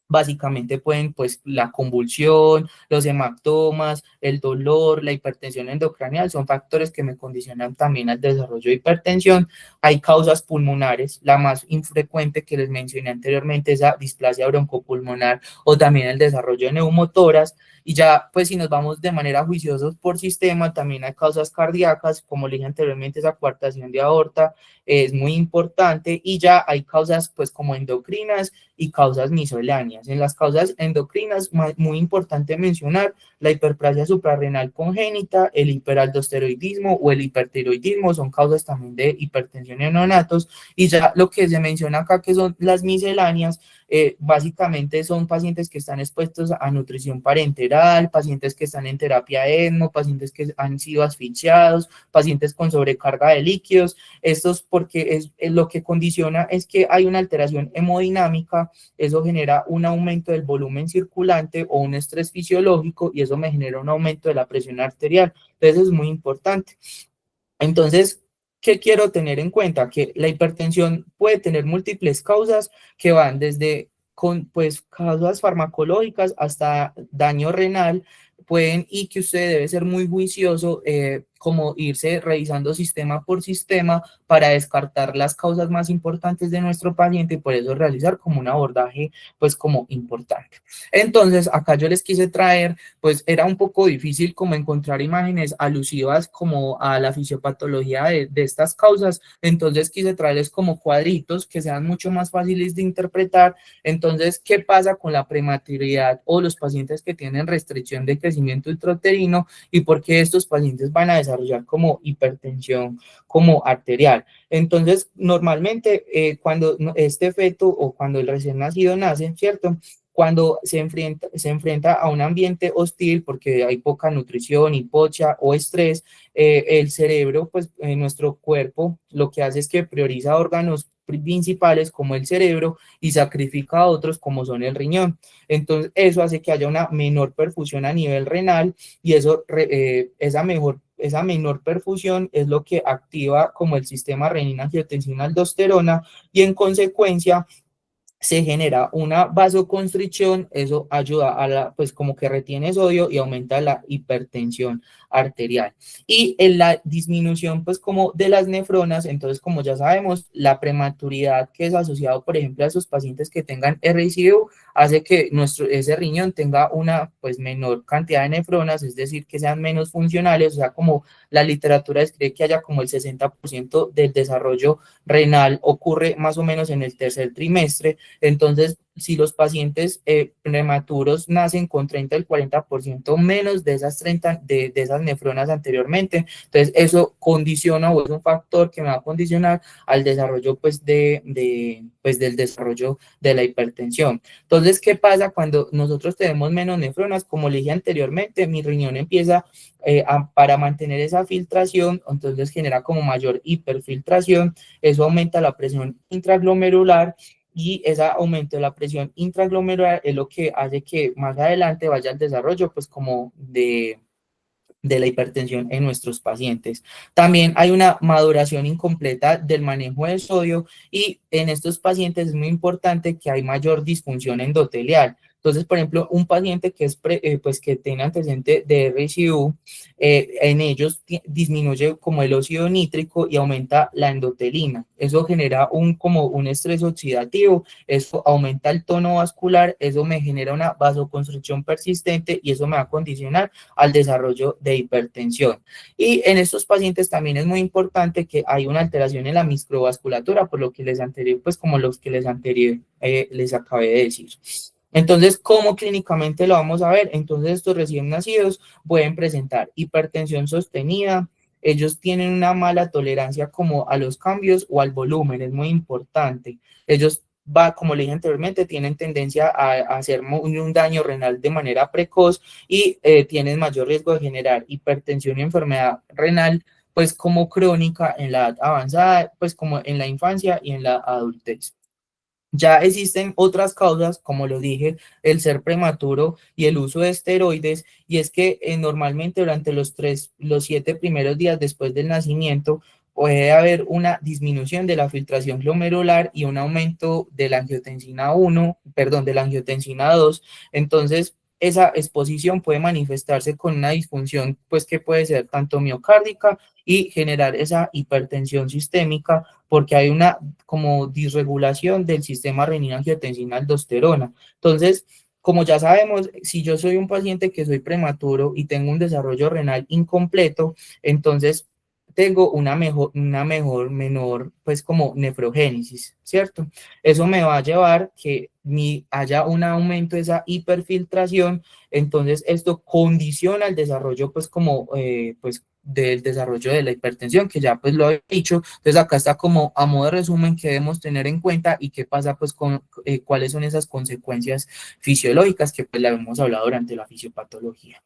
básicamente pueden, pues, la convulsión, los hematomas, el dolor, la hipertensión endocranial, son factores que me condicionan también al desarrollo de hipertensión. Hay causas pulmonares, la más infrecuente que les mencioné anteriormente es la displasia broncopulmonar, o también el desarrollo de neumotoras. Y ya, pues, si nos vamos de manera juiciosos por sistema, también hay causas cardíacas, como le dije anteriormente, esa coartación de aorta es muy importante, y ya hay causas, pues, como endocrinas y causas misceláneas. En las causas endocrinas, muy importante mencionar la hiperplasia suprarrenal congénita, el hiperaldosteroidismo o el hipertiroidismo, son causas también de hipertensión en neonatos. Y ya lo que se menciona acá, que son las misceláneas, básicamente son pacientes que están expuestos a nutrición parenteral, pacientes que están en terapia ECMO, pacientes que han sido asfixiados, pacientes con sobrecarga de líquidos. Estos porque es lo que condiciona es que hay una alteración hemodinámica, eso genera un aumento del volumen circulante o un estrés fisiológico, y eso me genera un aumento de la presión arterial. Entonces es muy importante. Entonces, ¿qué quiero tener en cuenta? Que la hipertensión puede tener múltiples causas que van desde pues, causas farmacológicas hasta daño renal, pueden, y que usted debe ser muy juicioso, como irse revisando sistema por sistema para descartar las causas más importantes de nuestro paciente, y por eso realizar como un abordaje pues como importante. Entonces, acá yo les quise traer, pues era un poco difícil como encontrar imágenes alusivas como a la fisiopatología de estas causas, entonces quise traerles como cuadritos que sean mucho más fáciles de interpretar. Entonces, ¿qué pasa con la prematuridad o los pacientes que tienen restricción de crecimiento intrauterino, y por qué estos pacientes van a desarrollar como hipertensión como arterial? Entonces, normalmente cuando este feto o cuando el recién nacido nace, ¿cierto? Cuando se enfrenta a un ambiente hostil porque hay poca nutrición, hipoxia o estrés, el cerebro, pues nuestro cuerpo lo que hace es que prioriza órganos principales como el cerebro y sacrifica a otros como son el riñón. Entonces eso hace que haya una menor perfusión a nivel renal, y eso, esa menor perfusión es lo que activa como el sistema renina-angiotensina-aldosterona, y en consecuencia se genera una vasoconstricción, eso ayuda a la, pues como que retiene sodio y aumenta la hipertensión arterial. Y en la disminución, pues como de las nefronas, entonces como ya sabemos, la prematuridad que es asociado, por ejemplo, a esos pacientes que tengan RICU, hace que ese riñón tenga una pues menor cantidad de nefronas, es decir, que sean menos funcionales, o sea, como la literatura describe que haya como el 60% del desarrollo renal ocurre más o menos en el tercer trimestre. Entonces, si los pacientes prematuros nacen con 30 al 40% menos de esas 30, de esas nefronas anteriormente, entonces eso condiciona o es un factor que me va a condicionar al desarrollo pues, pues del desarrollo de la hipertensión. Entonces, ¿qué pasa cuando nosotros tenemos menos nefronas? Como le dije anteriormente, mi riñón empieza para mantener esa filtración, entonces genera como mayor hiperfiltración, eso aumenta la presión intraglomerular y ese aumento de la presión intraglomerular es lo que hace que más adelante vaya al desarrollo pues como de la hipertensión en nuestros pacientes. También hay una maduración incompleta del manejo del sodio y en estos pacientes es muy importante que hay mayor disfunción endotelial. Entonces, por ejemplo, un paciente que pues que tiene antecedente de RCU, en ellos disminuye como el óxido nítrico y aumenta la endotelina. Eso genera como un estrés oxidativo, eso aumenta el tono vascular, eso me genera una vasoconstricción persistente y eso me va a condicionar al desarrollo de hipertensión. Y en estos pacientes también es muy importante que hay una alteración en la microvasculatura, por lo que pues como los que les acabé de decir. Entonces, ¿cómo clínicamente lo vamos a ver? Entonces, estos recién nacidos pueden presentar hipertensión sostenida, ellos tienen una mala tolerancia como a los cambios o al volumen, es muy importante. Ellos como le dije anteriormente, tienen tendencia a hacer un daño renal de manera precoz y tienen mayor riesgo de generar hipertensión y enfermedad renal, pues como crónica en la edad avanzada, pues como en la infancia y en la adultez. Ya existen otras causas, como lo dije, el ser prematuro y el uso de esteroides, y es que normalmente durante los 7 primeros días después del nacimiento puede haber una disminución de la filtración glomerular y un aumento de la angiotensina 1, perdón, de la angiotensina 2. Entonces, esa exposición puede manifestarse con una disfunción, pues que puede ser tanto miocárdica y generar esa hipertensión sistémica, porque hay una como disregulación del sistema renina-angiotensina-aldosterona. Entonces, como ya sabemos, si yo soy un paciente que soy prematuro y tengo un desarrollo renal incompleto, entonces tengo menor, pues como nefrogénesis, ¿cierto? Eso me va a llevar que haya un aumento de esa hiperfiltración, entonces esto condiciona el desarrollo, pues como, pues del desarrollo de la hipertensión, que ya pues lo he dicho. Entonces acá está como a modo de resumen que debemos tener en cuenta y qué pasa pues con cuáles son esas consecuencias fisiológicas que pues la hemos hablado durante la fisiopatología.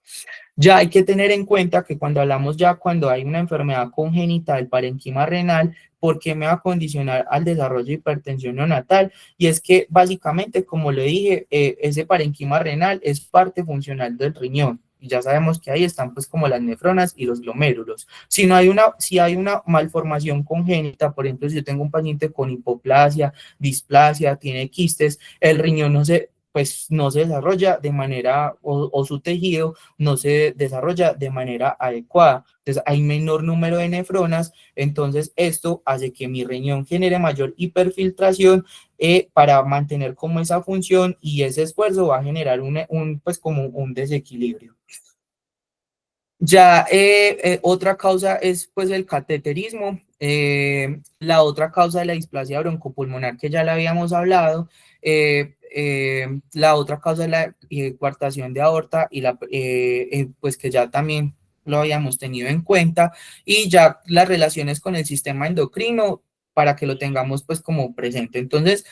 Ya hay que tener en cuenta que cuando hablamos ya cuando hay una enfermedad congénita del parenquima renal, ¿por qué me va a condicionar al desarrollo de hipertensión neonatal? Y es que básicamente, como le dije, ese parenquima renal es parte funcional del riñón. Y ya sabemos que ahí están pues como las nefronas y los glomérulos. Si hay una malformación congénita, por ejemplo, si yo tengo un paciente con hipoplasia, displasia, tiene quistes, el riñón pues no se desarrolla de manera, o su tejido no se desarrolla de manera adecuada. Entonces hay menor número de nefronas, entonces esto hace que mi riñón genere mayor hiperfiltración para mantener como esa función, y ese esfuerzo va a generar pues como un desequilibrio. Ya otra causa es pues el cateterismo, la otra causa de la displasia broncopulmonar que ya le habíamos hablado, la otra causa es la coartación de aorta y pues que ya también lo habíamos tenido en cuenta, y ya las relaciones con el sistema endocrino para que lo tengamos pues como presente. Entonces,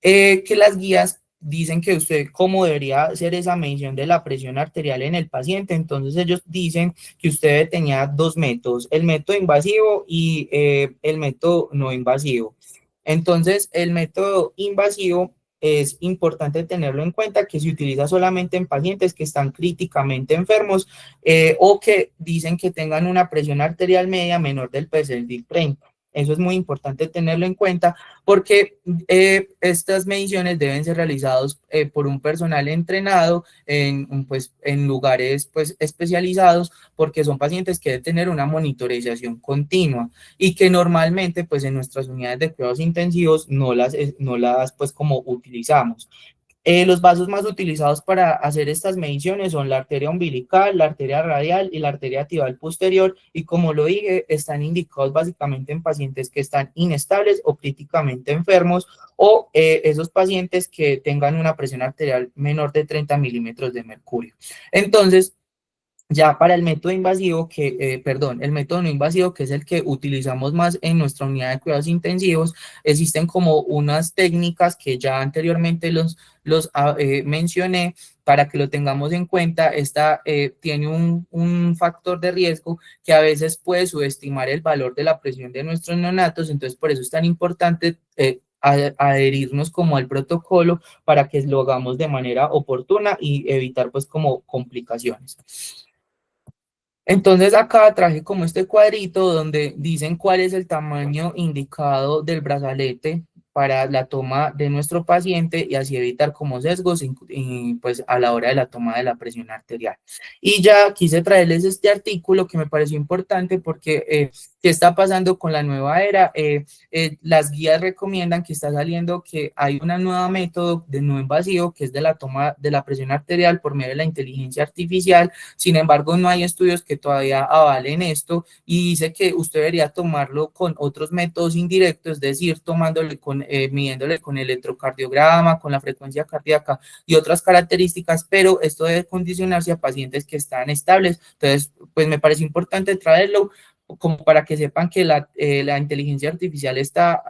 que las guías dicen que usted cómo debería hacer esa medición de la presión arterial en el paciente. Entonces ellos dicen que usted tenía dos métodos, el método invasivo y el método no invasivo. Entonces el método invasivo es importante tenerlo en cuenta, que se utiliza solamente en pacientes que están críticamente enfermos o que dicen que tengan una presión arterial media menor del percentil 30. Eso es muy importante tenerlo en cuenta porque estas mediciones deben ser realizadas por un personal entrenado pues, en lugares pues, especializados, porque son pacientes que deben tener una monitorización continua y que normalmente pues, en nuestras unidades de cuidados intensivos no las pues, como utilizamos. Los vasos más utilizados para hacer estas mediciones son la arteria umbilical, la arteria radial y la arteria tibial posterior, y como lo dije, están indicados básicamente en pacientes que están inestables o críticamente enfermos, o esos pacientes que tengan una presión arterial menor de 30 milímetros de mercurio. Entonces, ya para el método invasivo, el método no invasivo, que es el que utilizamos más en nuestra unidad de cuidados intensivos, existen como unas técnicas que ya anteriormente los mencioné para que lo tengamos en cuenta. Esta tiene un factor de riesgo que a veces puede subestimar el valor de la presión de nuestros neonatos, entonces por eso es tan importante adherirnos como al protocolo para que lo hagamos de manera oportuna y evitar pues como complicaciones. Entonces acá traje como este cuadrito donde dicen cuál es el tamaño indicado del brazalete para la toma de nuestro paciente y así evitar como sesgos pues a la hora de la toma de la presión arterial. Y ya quise traerles este artículo que me pareció importante porque ¿qué está pasando con la nueva era? Las guías recomiendan que está saliendo que hay una nueva método de no invasivo que es de la toma de la presión arterial por medio de la inteligencia artificial. Sin embargo, no hay estudios que todavía avalen esto y dice que usted debería tomarlo con otros métodos indirectos, es decir, midiéndole con el electrocardiograma, con la frecuencia cardíaca y otras características, pero esto debe condicionarse a pacientes que están estables. Entonces, pues me parece importante traerlo como para que sepan que la inteligencia artificial está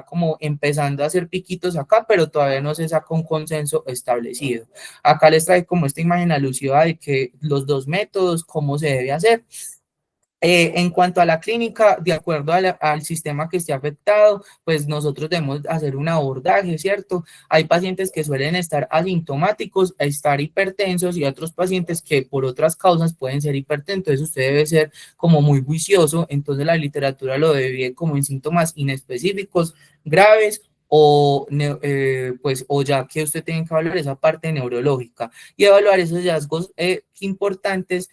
como empezando a hacer piquitos acá, pero todavía no se saca un consenso establecido. Acá les trae como esta imagen alusiva de que los dos métodos, cómo se debe hacer. En cuanto a la clínica, de acuerdo al sistema que esté afectado, pues nosotros debemos hacer un abordaje, ¿cierto? Hay pacientes que suelen estar asintomáticos, estar hipertensos y otros pacientes que por otras causas pueden ser hipertensos. Entonces usted debe ser como muy juicioso. Entonces la literatura lo divide como en síntomas inespecíficos, graves o ya que usted tiene que evaluar esa parte neurológica y evaluar esos hallazgos importantes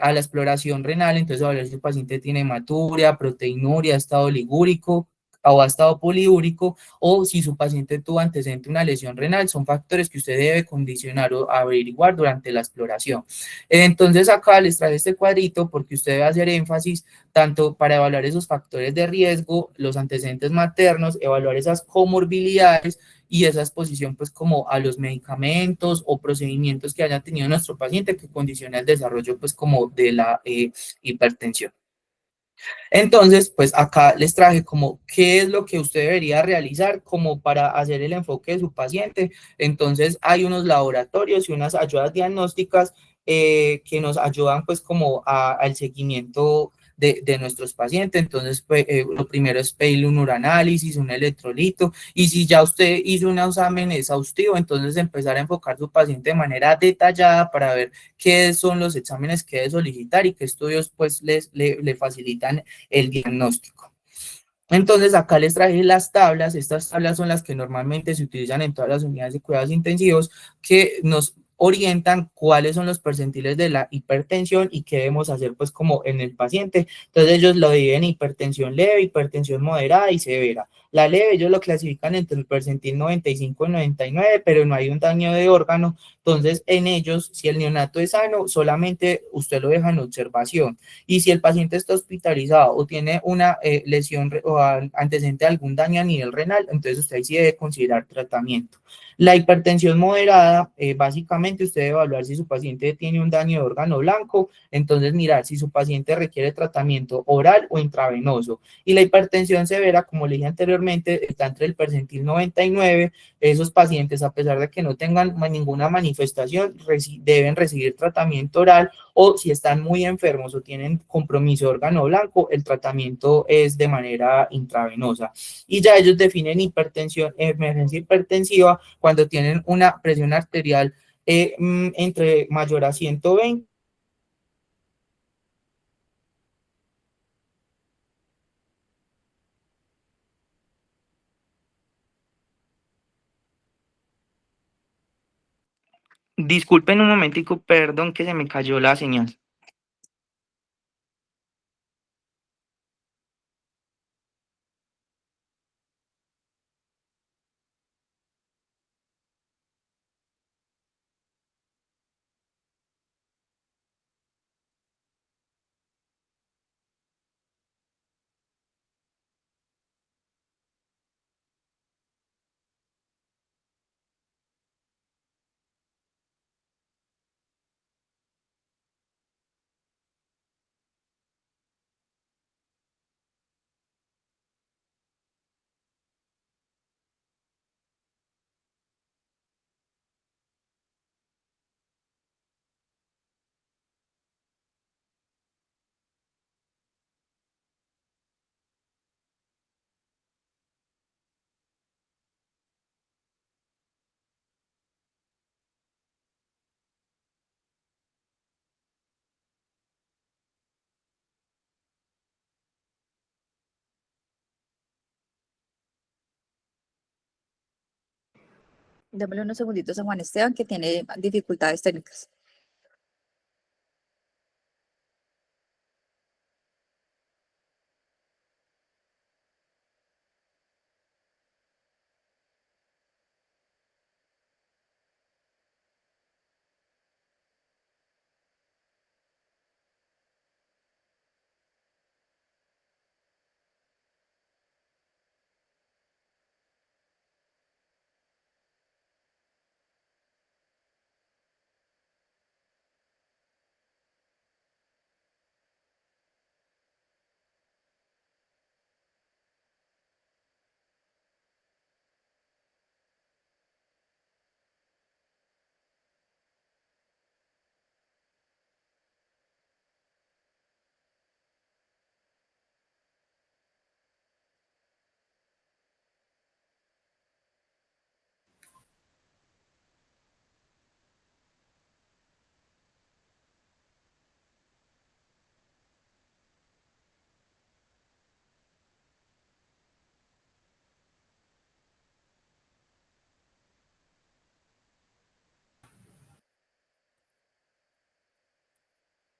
a la exploración renal. Entonces evaluar si el paciente tiene hematuria, proteinuria, estado ligúrico o estado poliúrico, o si su paciente tuvo antecedente una lesión renal. Son factores que usted debe condicionar o averiguar durante la exploración. Entonces acá les traje este cuadrito porque usted debe hacer énfasis tanto para evaluar esos factores de riesgo, los antecedentes maternos, evaluar esas comorbilidades y esa exposición pues como a los medicamentos o procedimientos que haya tenido nuestro paciente que condiciona el desarrollo pues como de la hipertensión. Entonces, pues acá les traje como qué es lo que usted debería realizar como para hacer el enfoque de su paciente. Entonces, hay unos laboratorios y unas ayudas diagnósticas que nos ayudan pues como al seguimiento de nuestros pacientes. Entonces, pues, lo primero es pedirle un uranálisis, un electrolito, y si ya usted hizo un examen exhaustivo, entonces empezar a enfocar su paciente de manera detallada para ver qué son los exámenes que debe solicitar y qué estudios pues le facilitan el diagnóstico. Entonces acá les traje las tablas. Estas tablas son las que normalmente se utilizan en todas las unidades de cuidados intensivos, que nos orientan cuáles son los percentiles de la hipertensión y qué debemos hacer pues como en el paciente. Entonces ellos lo dividen en hipertensión leve, hipertensión moderada y severa. La leve ellos lo clasifican entre el percentil 95 y 99, pero no hay un daño de órgano. Entonces en ellos, si el neonato es sano, solamente usted lo deja en observación. Y si el paciente está hospitalizado o tiene una lesión o antecedente de algún daño a nivel renal, entonces usted sí debe considerar tratamiento. La hipertensión moderada, básicamente usted debe evaluar si su paciente tiene un daño de órgano blanco, entonces mirar si su paciente requiere tratamiento oral o intravenoso. Y la hipertensión severa, como le dije anteriormente, está entre el percentil 99. Esos pacientes, a pesar de que no tengan ninguna manifestación, deben recibir tratamiento oral, o si están muy enfermos o tienen compromiso de órgano blanco, el tratamiento es de manera intravenosa. Y ya ellos definen hipertensión, emergencia hipertensiva, cuando tienen una presión arterial entre mayor a 120. . . . . . . . . . . . . . . . . . . . . . . . . . . . . . . . . . . . . . . . . . . . . . . . . . . Disculpen un momentico, perdón que se me cayó la señal. Démosle unos segunditos a Juan Esteban que tiene dificultades técnicas.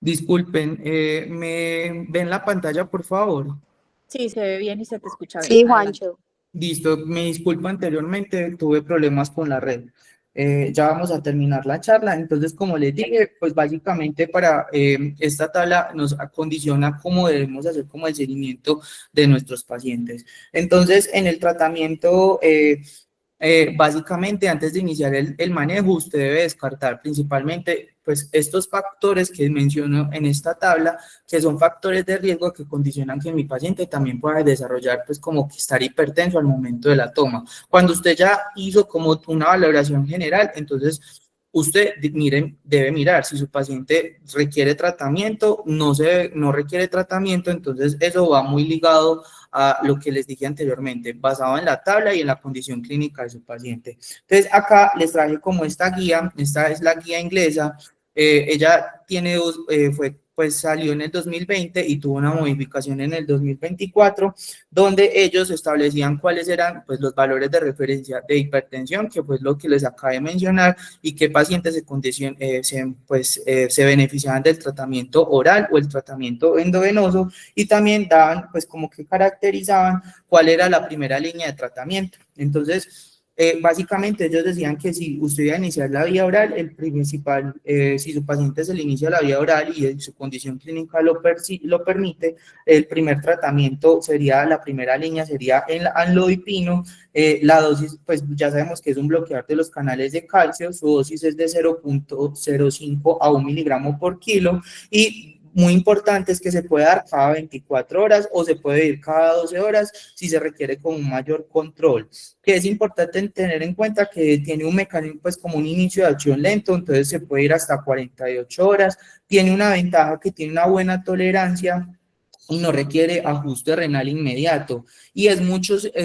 Disculpen, ¿me ven la pantalla, por favor? Sí, se ve bien y se te escucha bien. Sí, Adelante. Juancho. Listo, me disculpo anteriormente, tuve problemas con la red. Ya vamos a terminar la charla. Entonces, como les dije, pues básicamente para esta tabla nos acondiciona cómo debemos hacer como el seguimiento de nuestros pacientes. Entonces, en el tratamiento, básicamente antes de iniciar el manejo, usted debe descartar principalmente pues estos factores que menciono en esta tabla, que son factores de riesgo que condicionan que mi paciente también pueda desarrollar pues como que estar hipertenso al momento de la toma. Cuando usted ya hizo como una valoración general, entonces usted miren, debe mirar si su paciente requiere tratamiento, no requiere tratamiento, entonces eso va muy ligado a lo que les dije anteriormente, basado en la tabla y en la condición clínica de su paciente. Entonces acá les traje como esta guía, esta es la guía inglesa. Ella tiene pues salió en el 2020 y tuvo una modificación en el 2024, donde ellos establecían cuáles eran pues los valores de referencia de hipertensión, que fue lo que les acabé de mencionar, y qué pacientes se beneficiaban del tratamiento oral o el tratamiento endovenoso, y también daban pues como que caracterizaban cuál era la primera línea de tratamiento. Entonces, básicamente ellos decían que si usted iba a iniciar la vía oral, el principal, si su paciente se le inicia la vía oral y su condición clínica lo permite, el primer tratamiento sería, la primera línea sería el amlodipino. La dosis, pues ya sabemos que es un bloqueador de los canales de calcio, su dosis es de 0,05 a 1 miligramo por kilo, y muy importante es que se puede dar cada 24 horas o se puede ir cada 12 horas si se requiere con un mayor control. Que es importante tener en cuenta que tiene un mecanismo, pues como un inicio de acción lento, entonces se puede ir hasta 48 horas, tiene una ventaja que tiene una buena tolerancia y no requiere ajuste renal inmediato, y es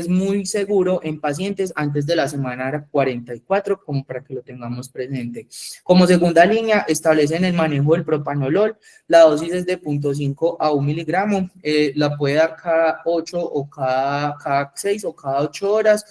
muy seguro en pacientes antes de la semana 44, como para que lo tengamos presente. Como segunda línea, establecen el manejo del propanolol, la dosis es de 0,5 a 1 miligramo, la puede dar cada 8 o cada 6 o cada 8 horas,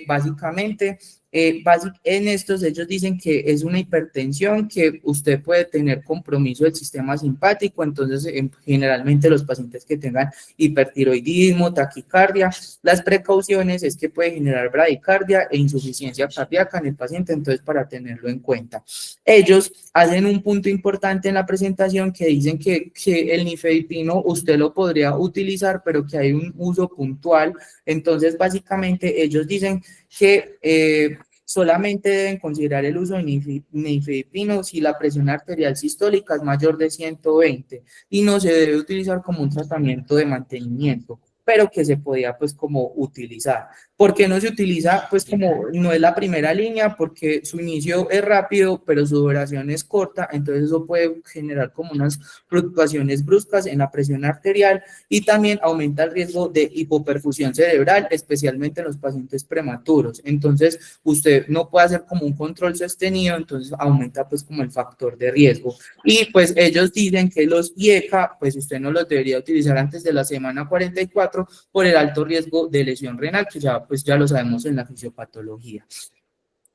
básicamente. En estos ellos dicen que es una hipertensión que usted puede tener compromiso del sistema simpático, entonces generalmente los pacientes que tengan hipertiroidismo, taquicardia, las precauciones es que puede generar bradicardia e insuficiencia cardíaca en el paciente, entonces para tenerlo en cuenta. Ellos hacen un punto importante en la presentación que dicen que el nifedipino usted lo podría utilizar, pero que hay un uso puntual, entonces básicamente ellos dicen que solamente deben considerar el uso de nifedipino si la presión arterial sistólica es mayor de 120 y no se debe utilizar como un tratamiento de mantenimiento, pero que se podía pues como utilizar. ¿Por qué no se utiliza? Pues como no es la primera línea, porque su inicio es rápido, pero su duración es corta, entonces eso puede generar como unas fluctuaciones bruscas en la presión arterial y también aumenta el riesgo de hipoperfusión cerebral, especialmente en los pacientes prematuros. Entonces, usted no puede hacer como un control sostenido, entonces aumenta pues como el factor de riesgo. Y pues ellos dicen que los IECA, pues usted no los debería utilizar antes de la semana 44 por el alto riesgo de lesión renal, que ya pues ya lo sabemos en la fisiopatología.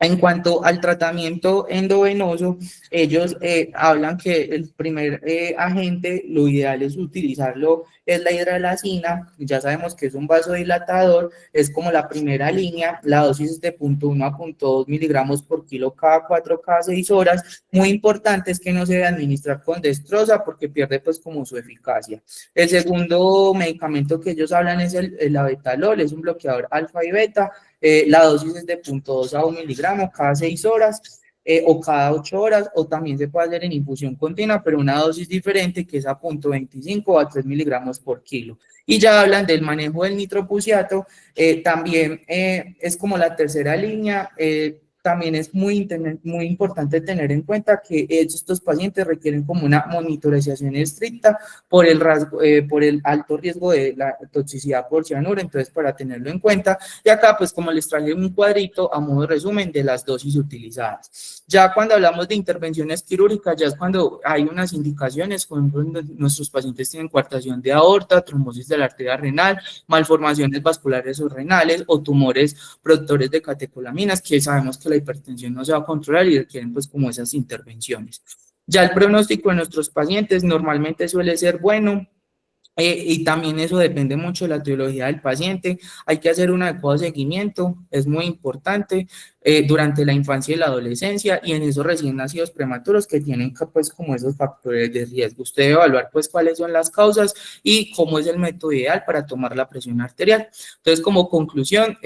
En cuanto al tratamiento endovenoso, ellos hablan que el primer agente, lo ideal es utilizarlo, es la hidralazina, ya sabemos que es un vasodilatador, es como la primera línea, la dosis es de 0.1 a 0.2 miligramos por kilo cada 4, cada 6 horas. Muy importante es que no se debe administrar con dextrosa porque pierde pues como su eficacia. El segundo medicamento que ellos hablan es el abetalol, es un bloqueador alfa y beta. La dosis es de 0.2 a 1 miligramo cada 6 horas o cada 8 horas, o también se puede hacer en infusión continua, pero una dosis diferente que es a 0.25 a 3 miligramos por kilo. Y ya hablan del manejo del nitroprusiato, también es como la tercera línea. También es muy importante tener en cuenta que estos pacientes requieren como una monitorización estricta por por el alto riesgo de la toxicidad por cianuro, entonces para tenerlo en cuenta. Y acá pues como les traje un cuadrito a modo de resumen de las dosis utilizadas. Ya cuando hablamos de intervenciones quirúrgicas, ya es cuando hay unas indicaciones, por ejemplo, nuestros pacientes tienen coartación de aorta, trombosis de la arteria renal, malformaciones vasculares o renales o tumores productores de catecolaminas, que sabemos que la hipertensión no se va a controlar y requieren pues como esas intervenciones. Ya el pronóstico de nuestros pacientes normalmente suele ser bueno, y también eso depende mucho de la etiología del paciente. Hay que hacer un adecuado seguimiento, es muy importante durante la infancia y la adolescencia y en esos recién nacidos prematuros que tienen pues como esos factores de riesgo. Usted debe evaluar pues cuáles son las causas y cómo es el método ideal para tomar la presión arterial. Entonces, como conclusión,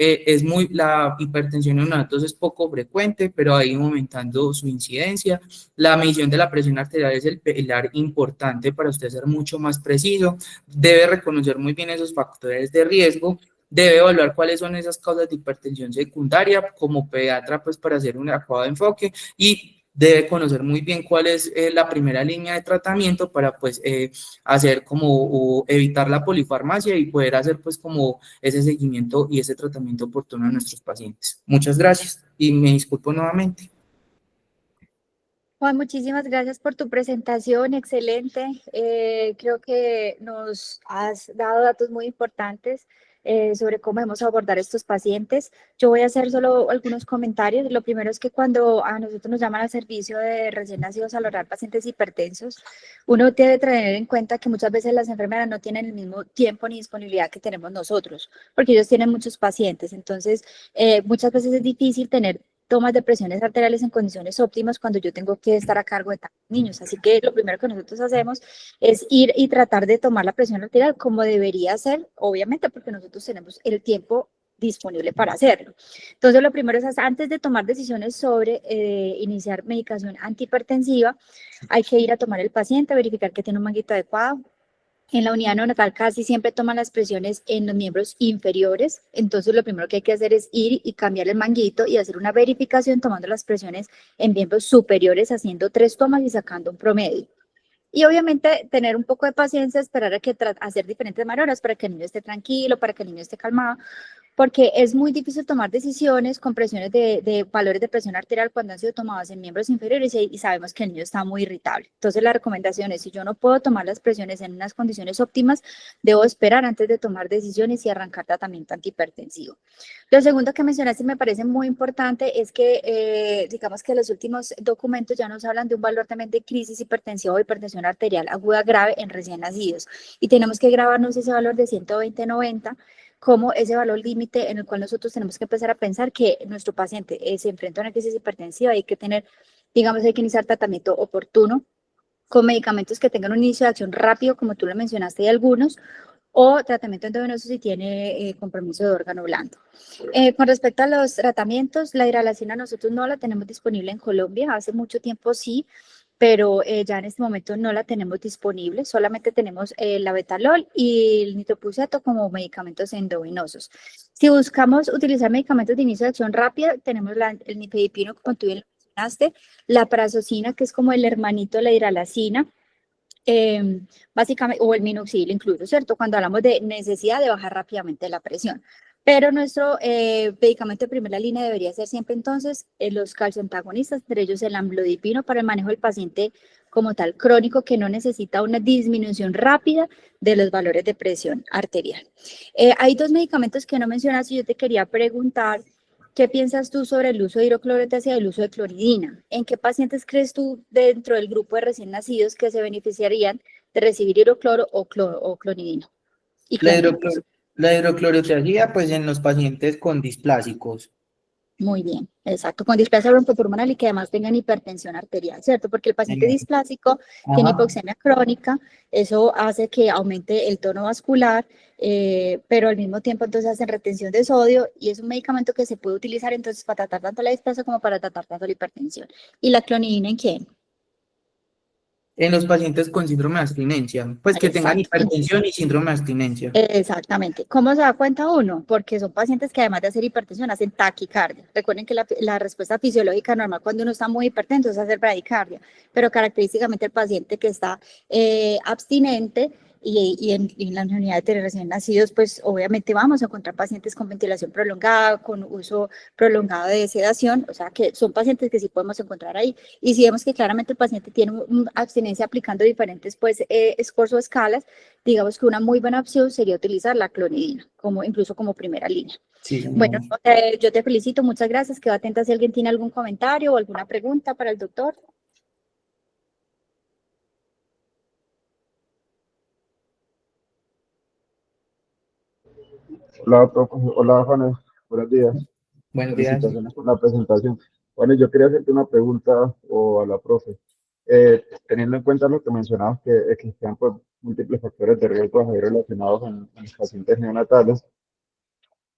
la hipertensión en neonatos es poco frecuente, pero ha ido aumentando su incidencia. La medición de la presión arterial es el pilar importante para usted ser mucho más preciso. Debe reconocer muy bien esos factores de riesgo, debe evaluar cuáles son esas causas de hipertensión secundaria como pediatra pues para hacer un adecuado enfoque y debe conocer muy bien cuál es la primera línea de tratamiento para pues hacer como evitar la polifarmacia y poder hacer pues como ese seguimiento y ese tratamiento oportuno a nuestros pacientes. Muchas gracias y me disculpo nuevamente. Juan, muchísimas gracias por tu presentación, excelente. Creo que nos has dado datos muy importantes sobre cómo debemos abordar estos pacientes. Yo voy a hacer solo algunos comentarios. Lo primero es que cuando a nosotros nos llaman al servicio de recién nacidos a valorar pacientes hipertensos, uno debe tener en cuenta que muchas veces las enfermeras no tienen el mismo tiempo ni disponibilidad que tenemos nosotros, porque ellos tienen muchos pacientes. Entonces, muchas veces es difícil tener tomas de presiones arteriales en condiciones óptimas cuando yo tengo que estar a cargo de tantos niños. Así que lo primero que nosotros hacemos es ir y tratar de tomar la presión arterial como debería ser, obviamente porque nosotros tenemos el tiempo disponible para hacerlo. Entonces, lo primero es, antes de tomar decisiones sobre iniciar medicación antihipertensiva, hay que ir a tomar el paciente, verificar que tiene un manguito adecuado. En la unidad neonatal casi siempre toman las presiones en los miembros inferiores, entonces lo primero que hay que hacer es ir y cambiar el manguito y hacer una verificación tomando las presiones en miembros superiores, haciendo 3 tomas y sacando un promedio. Y obviamente tener un poco de paciencia, esperar a que hacer diferentes maniobras para que el niño esté tranquilo, para que el niño esté calmado, porque es muy difícil tomar decisiones con presiones de valores de presión arterial cuando han sido tomadas en miembros inferiores y sabemos que el niño está muy irritable. Entonces la recomendación es, si yo no puedo tomar las presiones en unas condiciones óptimas, debo esperar antes de tomar decisiones y arrancar tratamiento antihipertensivo. Lo segundo que mencionaste me parece muy importante es que, digamos que los últimos documentos ya nos hablan de un valor también de crisis hipertensiva o hipertensión arterial aguda grave en recién nacidos. Y tenemos que grabarnos ese valor de 120-90 como ese valor límite en el cual nosotros tenemos que empezar a pensar que nuestro paciente se enfrenta a una crisis hipertensiva y hay que tener, digamos, hay que iniciar tratamiento oportuno con medicamentos que tengan un inicio de acción rápido, como tú lo mencionaste, y algunos, o tratamiento endovenoso si tiene compromiso de órgano blando. Con respecto a los tratamientos, la hidralacina nosotros no la tenemos disponible en Colombia, hace mucho tiempo sí, pero ya en este momento no la tenemos disponible, solamente tenemos la betalol y el nitroprusato como medicamentos endovenosos. Si buscamos utilizar medicamentos de inicio de acción rápida, tenemos el nifedipino, como tú bien lo mencionaste, la prazosina, que es como el hermanito de la hidralacina, básicamente, o el minoxidil incluso, ¿cierto? Cuando hablamos de necesidad de bajar rápidamente la presión. Pero nuestro medicamento de primera línea debería ser siempre entonces los calcioantagonistas, entre ellos el amlodipino para el manejo del paciente como tal crónico que no necesita una disminución rápida de los valores de presión arterial. Hay dos medicamentos que no mencionas y yo te quería preguntar. ¿Qué piensas tú sobre el uso de hidroclorotiazida y el uso de cloridina? ¿En qué pacientes crees tú dentro del grupo de recién nacidos que se beneficiarían de recibir hidrocloro o clonidina? Y La clonidina, pues. hidroclor- la hidroclorotiazida, pues en los pacientes con displásicos. Muy bien, exacto, con displasia broncopulmonar y que además tengan hipertensión arterial, ¿cierto? Porque el paciente Eh, displásico tiene Ajá. hipoxemia crónica, eso hace que aumente el tono vascular, pero al mismo tiempo entonces hacen retención de sodio y es un medicamento que se puede utilizar entonces para tratar tanto la displasia como para tratar tanto la hipertensión. ¿Y la clonidina en quién? En los pacientes con síndrome de abstinencia, pues que tengan Exacto. hipertensión y síndrome de abstinencia. Exactamente. ¿Cómo se da cuenta uno? Porque son pacientes que además de hacer hipertensión hacen taquicardia. Recuerden que la respuesta fisiológica normal cuando uno está muy hipertenso es hacer bradicardia, pero característicamente el paciente que está abstinente y en la unidad de recién nacidos, pues obviamente vamos a encontrar pacientes con ventilación prolongada, con uso prolongado de sedación, o sea que son pacientes que sí podemos encontrar ahí. Y si vemos que claramente el paciente tiene abstinencia aplicando diferentes pues esfuerzos o escalas, digamos que una muy buena opción sería utilizar la clonidina, como, incluso como primera línea. Sí, Bueno, señor. yo te felicito, muchas gracias, quedo atenta si alguien tiene algún comentario o alguna pregunta para el doctor. Hola, hola, Juanes, buenos días. Buenos días. Felicitaciones por la presentación. Juanes, yo quería hacerte una pregunta o a la profe. Teniendo en cuenta lo que mencionabas, que existían pues, múltiples factores de riesgo ahí relacionados en los pacientes neonatales,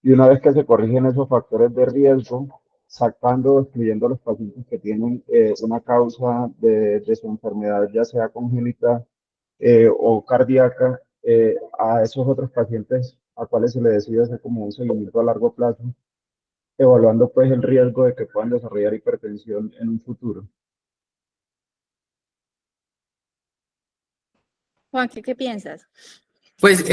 y una vez que se corrigen esos factores de riesgo, sacando, excluyendo a los pacientes que tienen una causa de su enfermedad, ya sea congénita o cardíaca, a esos otros pacientes a cuales se les decide hacer como un seguimiento a largo plazo, evaluando pues el riesgo de que puedan desarrollar hipertensión en un futuro. Juan, ¿qué piensas? Pues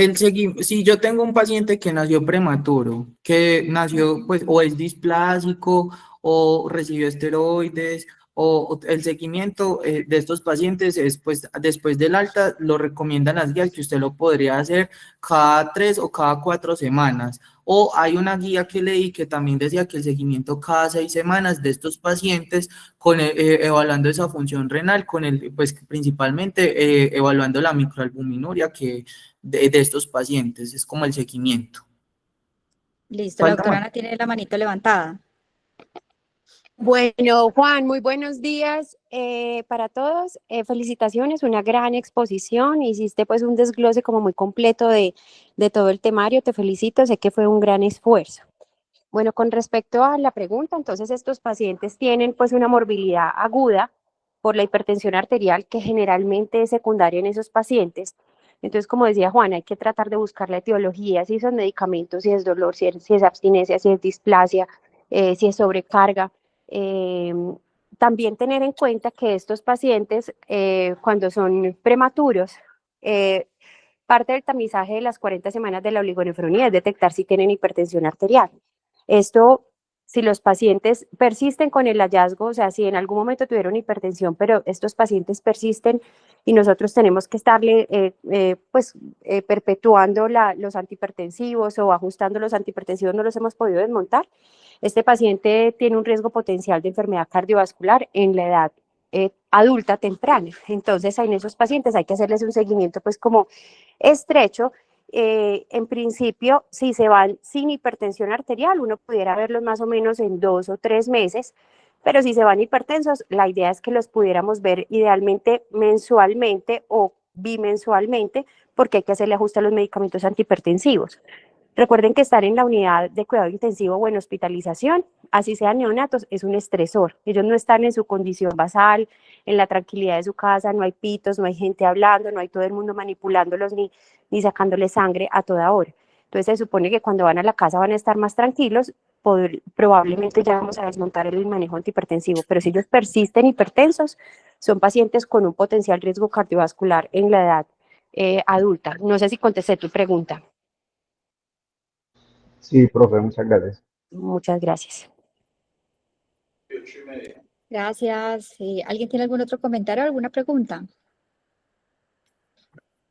si yo tengo un paciente que nació prematuro, que nació pues o es displásico o recibió esteroides o el seguimiento de estos pacientes es pues después del alta lo recomiendan las guías que usted lo podría hacer cada 3 o cada 4 semanas. O hay una guía que leí que también decía que el seguimiento cada 6 semanas de estos pacientes con evaluando esa función renal, con el pues principalmente evaluando la microalbuminuria que de estos pacientes, es como el seguimiento. Listo, la Falta doctora más. Ana tiene la manito levantada. Bueno, Juan, muy buenos días para todos. Felicitaciones, una gran exposición. Hiciste pues un desglose como muy completo de todo el temario. Te felicito, sé que fue un gran esfuerzo. Bueno, con respecto a la pregunta, entonces estos pacientes tienen pues una morbilidad aguda por la hipertensión arterial que generalmente es secundaria en esos pacientes. Entonces, como decía Juan, hay que tratar de buscar la etiología, si son medicamentos, si es dolor, si es abstinencia, si es displasia, si es sobrecarga. Eh, También tener en cuenta que estos pacientes, cuando son prematuros, eh, Parte del tamizaje de las 40 semanas de la oligonefronía es detectar si tienen hipertensión arterial. Esto, si los pacientes persisten con el hallazgo, o sea, si en algún momento tuvieron hipertensión, pero estos pacientes persisten y nosotros tenemos que estarle perpetuando los antihipertensivos o ajustando los antihipertensivos, no los hemos podido desmontar. Este paciente tiene un riesgo potencial de enfermedad cardiovascular en la edad adulta temprana. Entonces, en esos pacientes hay que hacerles un seguimiento pues como estrecho. En principio, si se van sin hipertensión arterial, uno pudiera verlos más o menos en 2 o 3 meses, pero si se van hipertensos, la idea es que los pudiéramos ver idealmente mensualmente o bimensualmente, porque hay que hacerle ajuste a los medicamentos antihipertensivos. Recuerden que estar en la unidad de cuidado intensivo o en hospitalización, así sean neonatos, es un estresor. Ellos no están en su condición basal, en la tranquilidad de su casa, no hay pitos, no hay gente hablando, no hay todo el mundo manipulándolos ni sacándoles sangre a toda hora. Entonces se supone que cuando van a la casa van a estar más tranquilos, probablemente ya vamos a desmontar el manejo antihipertensivo, pero si ellos persisten hipertensos, son pacientes con un potencial riesgo cardiovascular en la edad adulta. No sé si contesté tu pregunta. Sí, profe, muchas gracias. Muchas gracias. Gracias. ¿Alguien tiene algún otro comentario o alguna pregunta?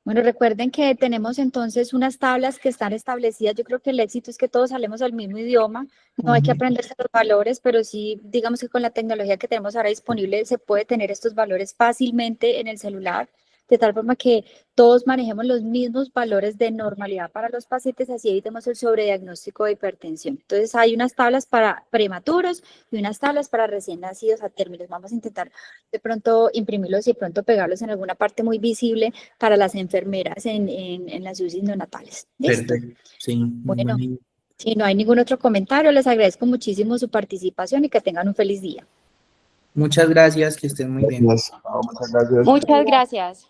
Bueno, recuerden que tenemos entonces unas tablas que están establecidas. Yo creo que el éxito es que todos hablemos el mismo idioma. No hay que aprenderse los valores, pero sí, digamos que con la tecnología que tenemos ahora disponible se puede tener estos valores fácilmente en el celular, de tal forma que todos manejemos los mismos valores de normalidad para los pacientes, así evitemos el sobrediagnóstico de hipertensión. Entonces, hay unas tablas para prematuros y unas tablas para recién nacidos a términos. Vamos a intentar de pronto imprimirlos y de pronto pegarlos en alguna parte muy visible para las enfermeras en las UCI neonatales. ¿Listo? Perfecto. Sí, muy Bueno, buena idea. si no hay ningún otro comentario, les agradezco muchísimo su participación y que tengan un feliz día. Muchas gracias, que estén muy bien. Muchas gracias. Muchas gracias.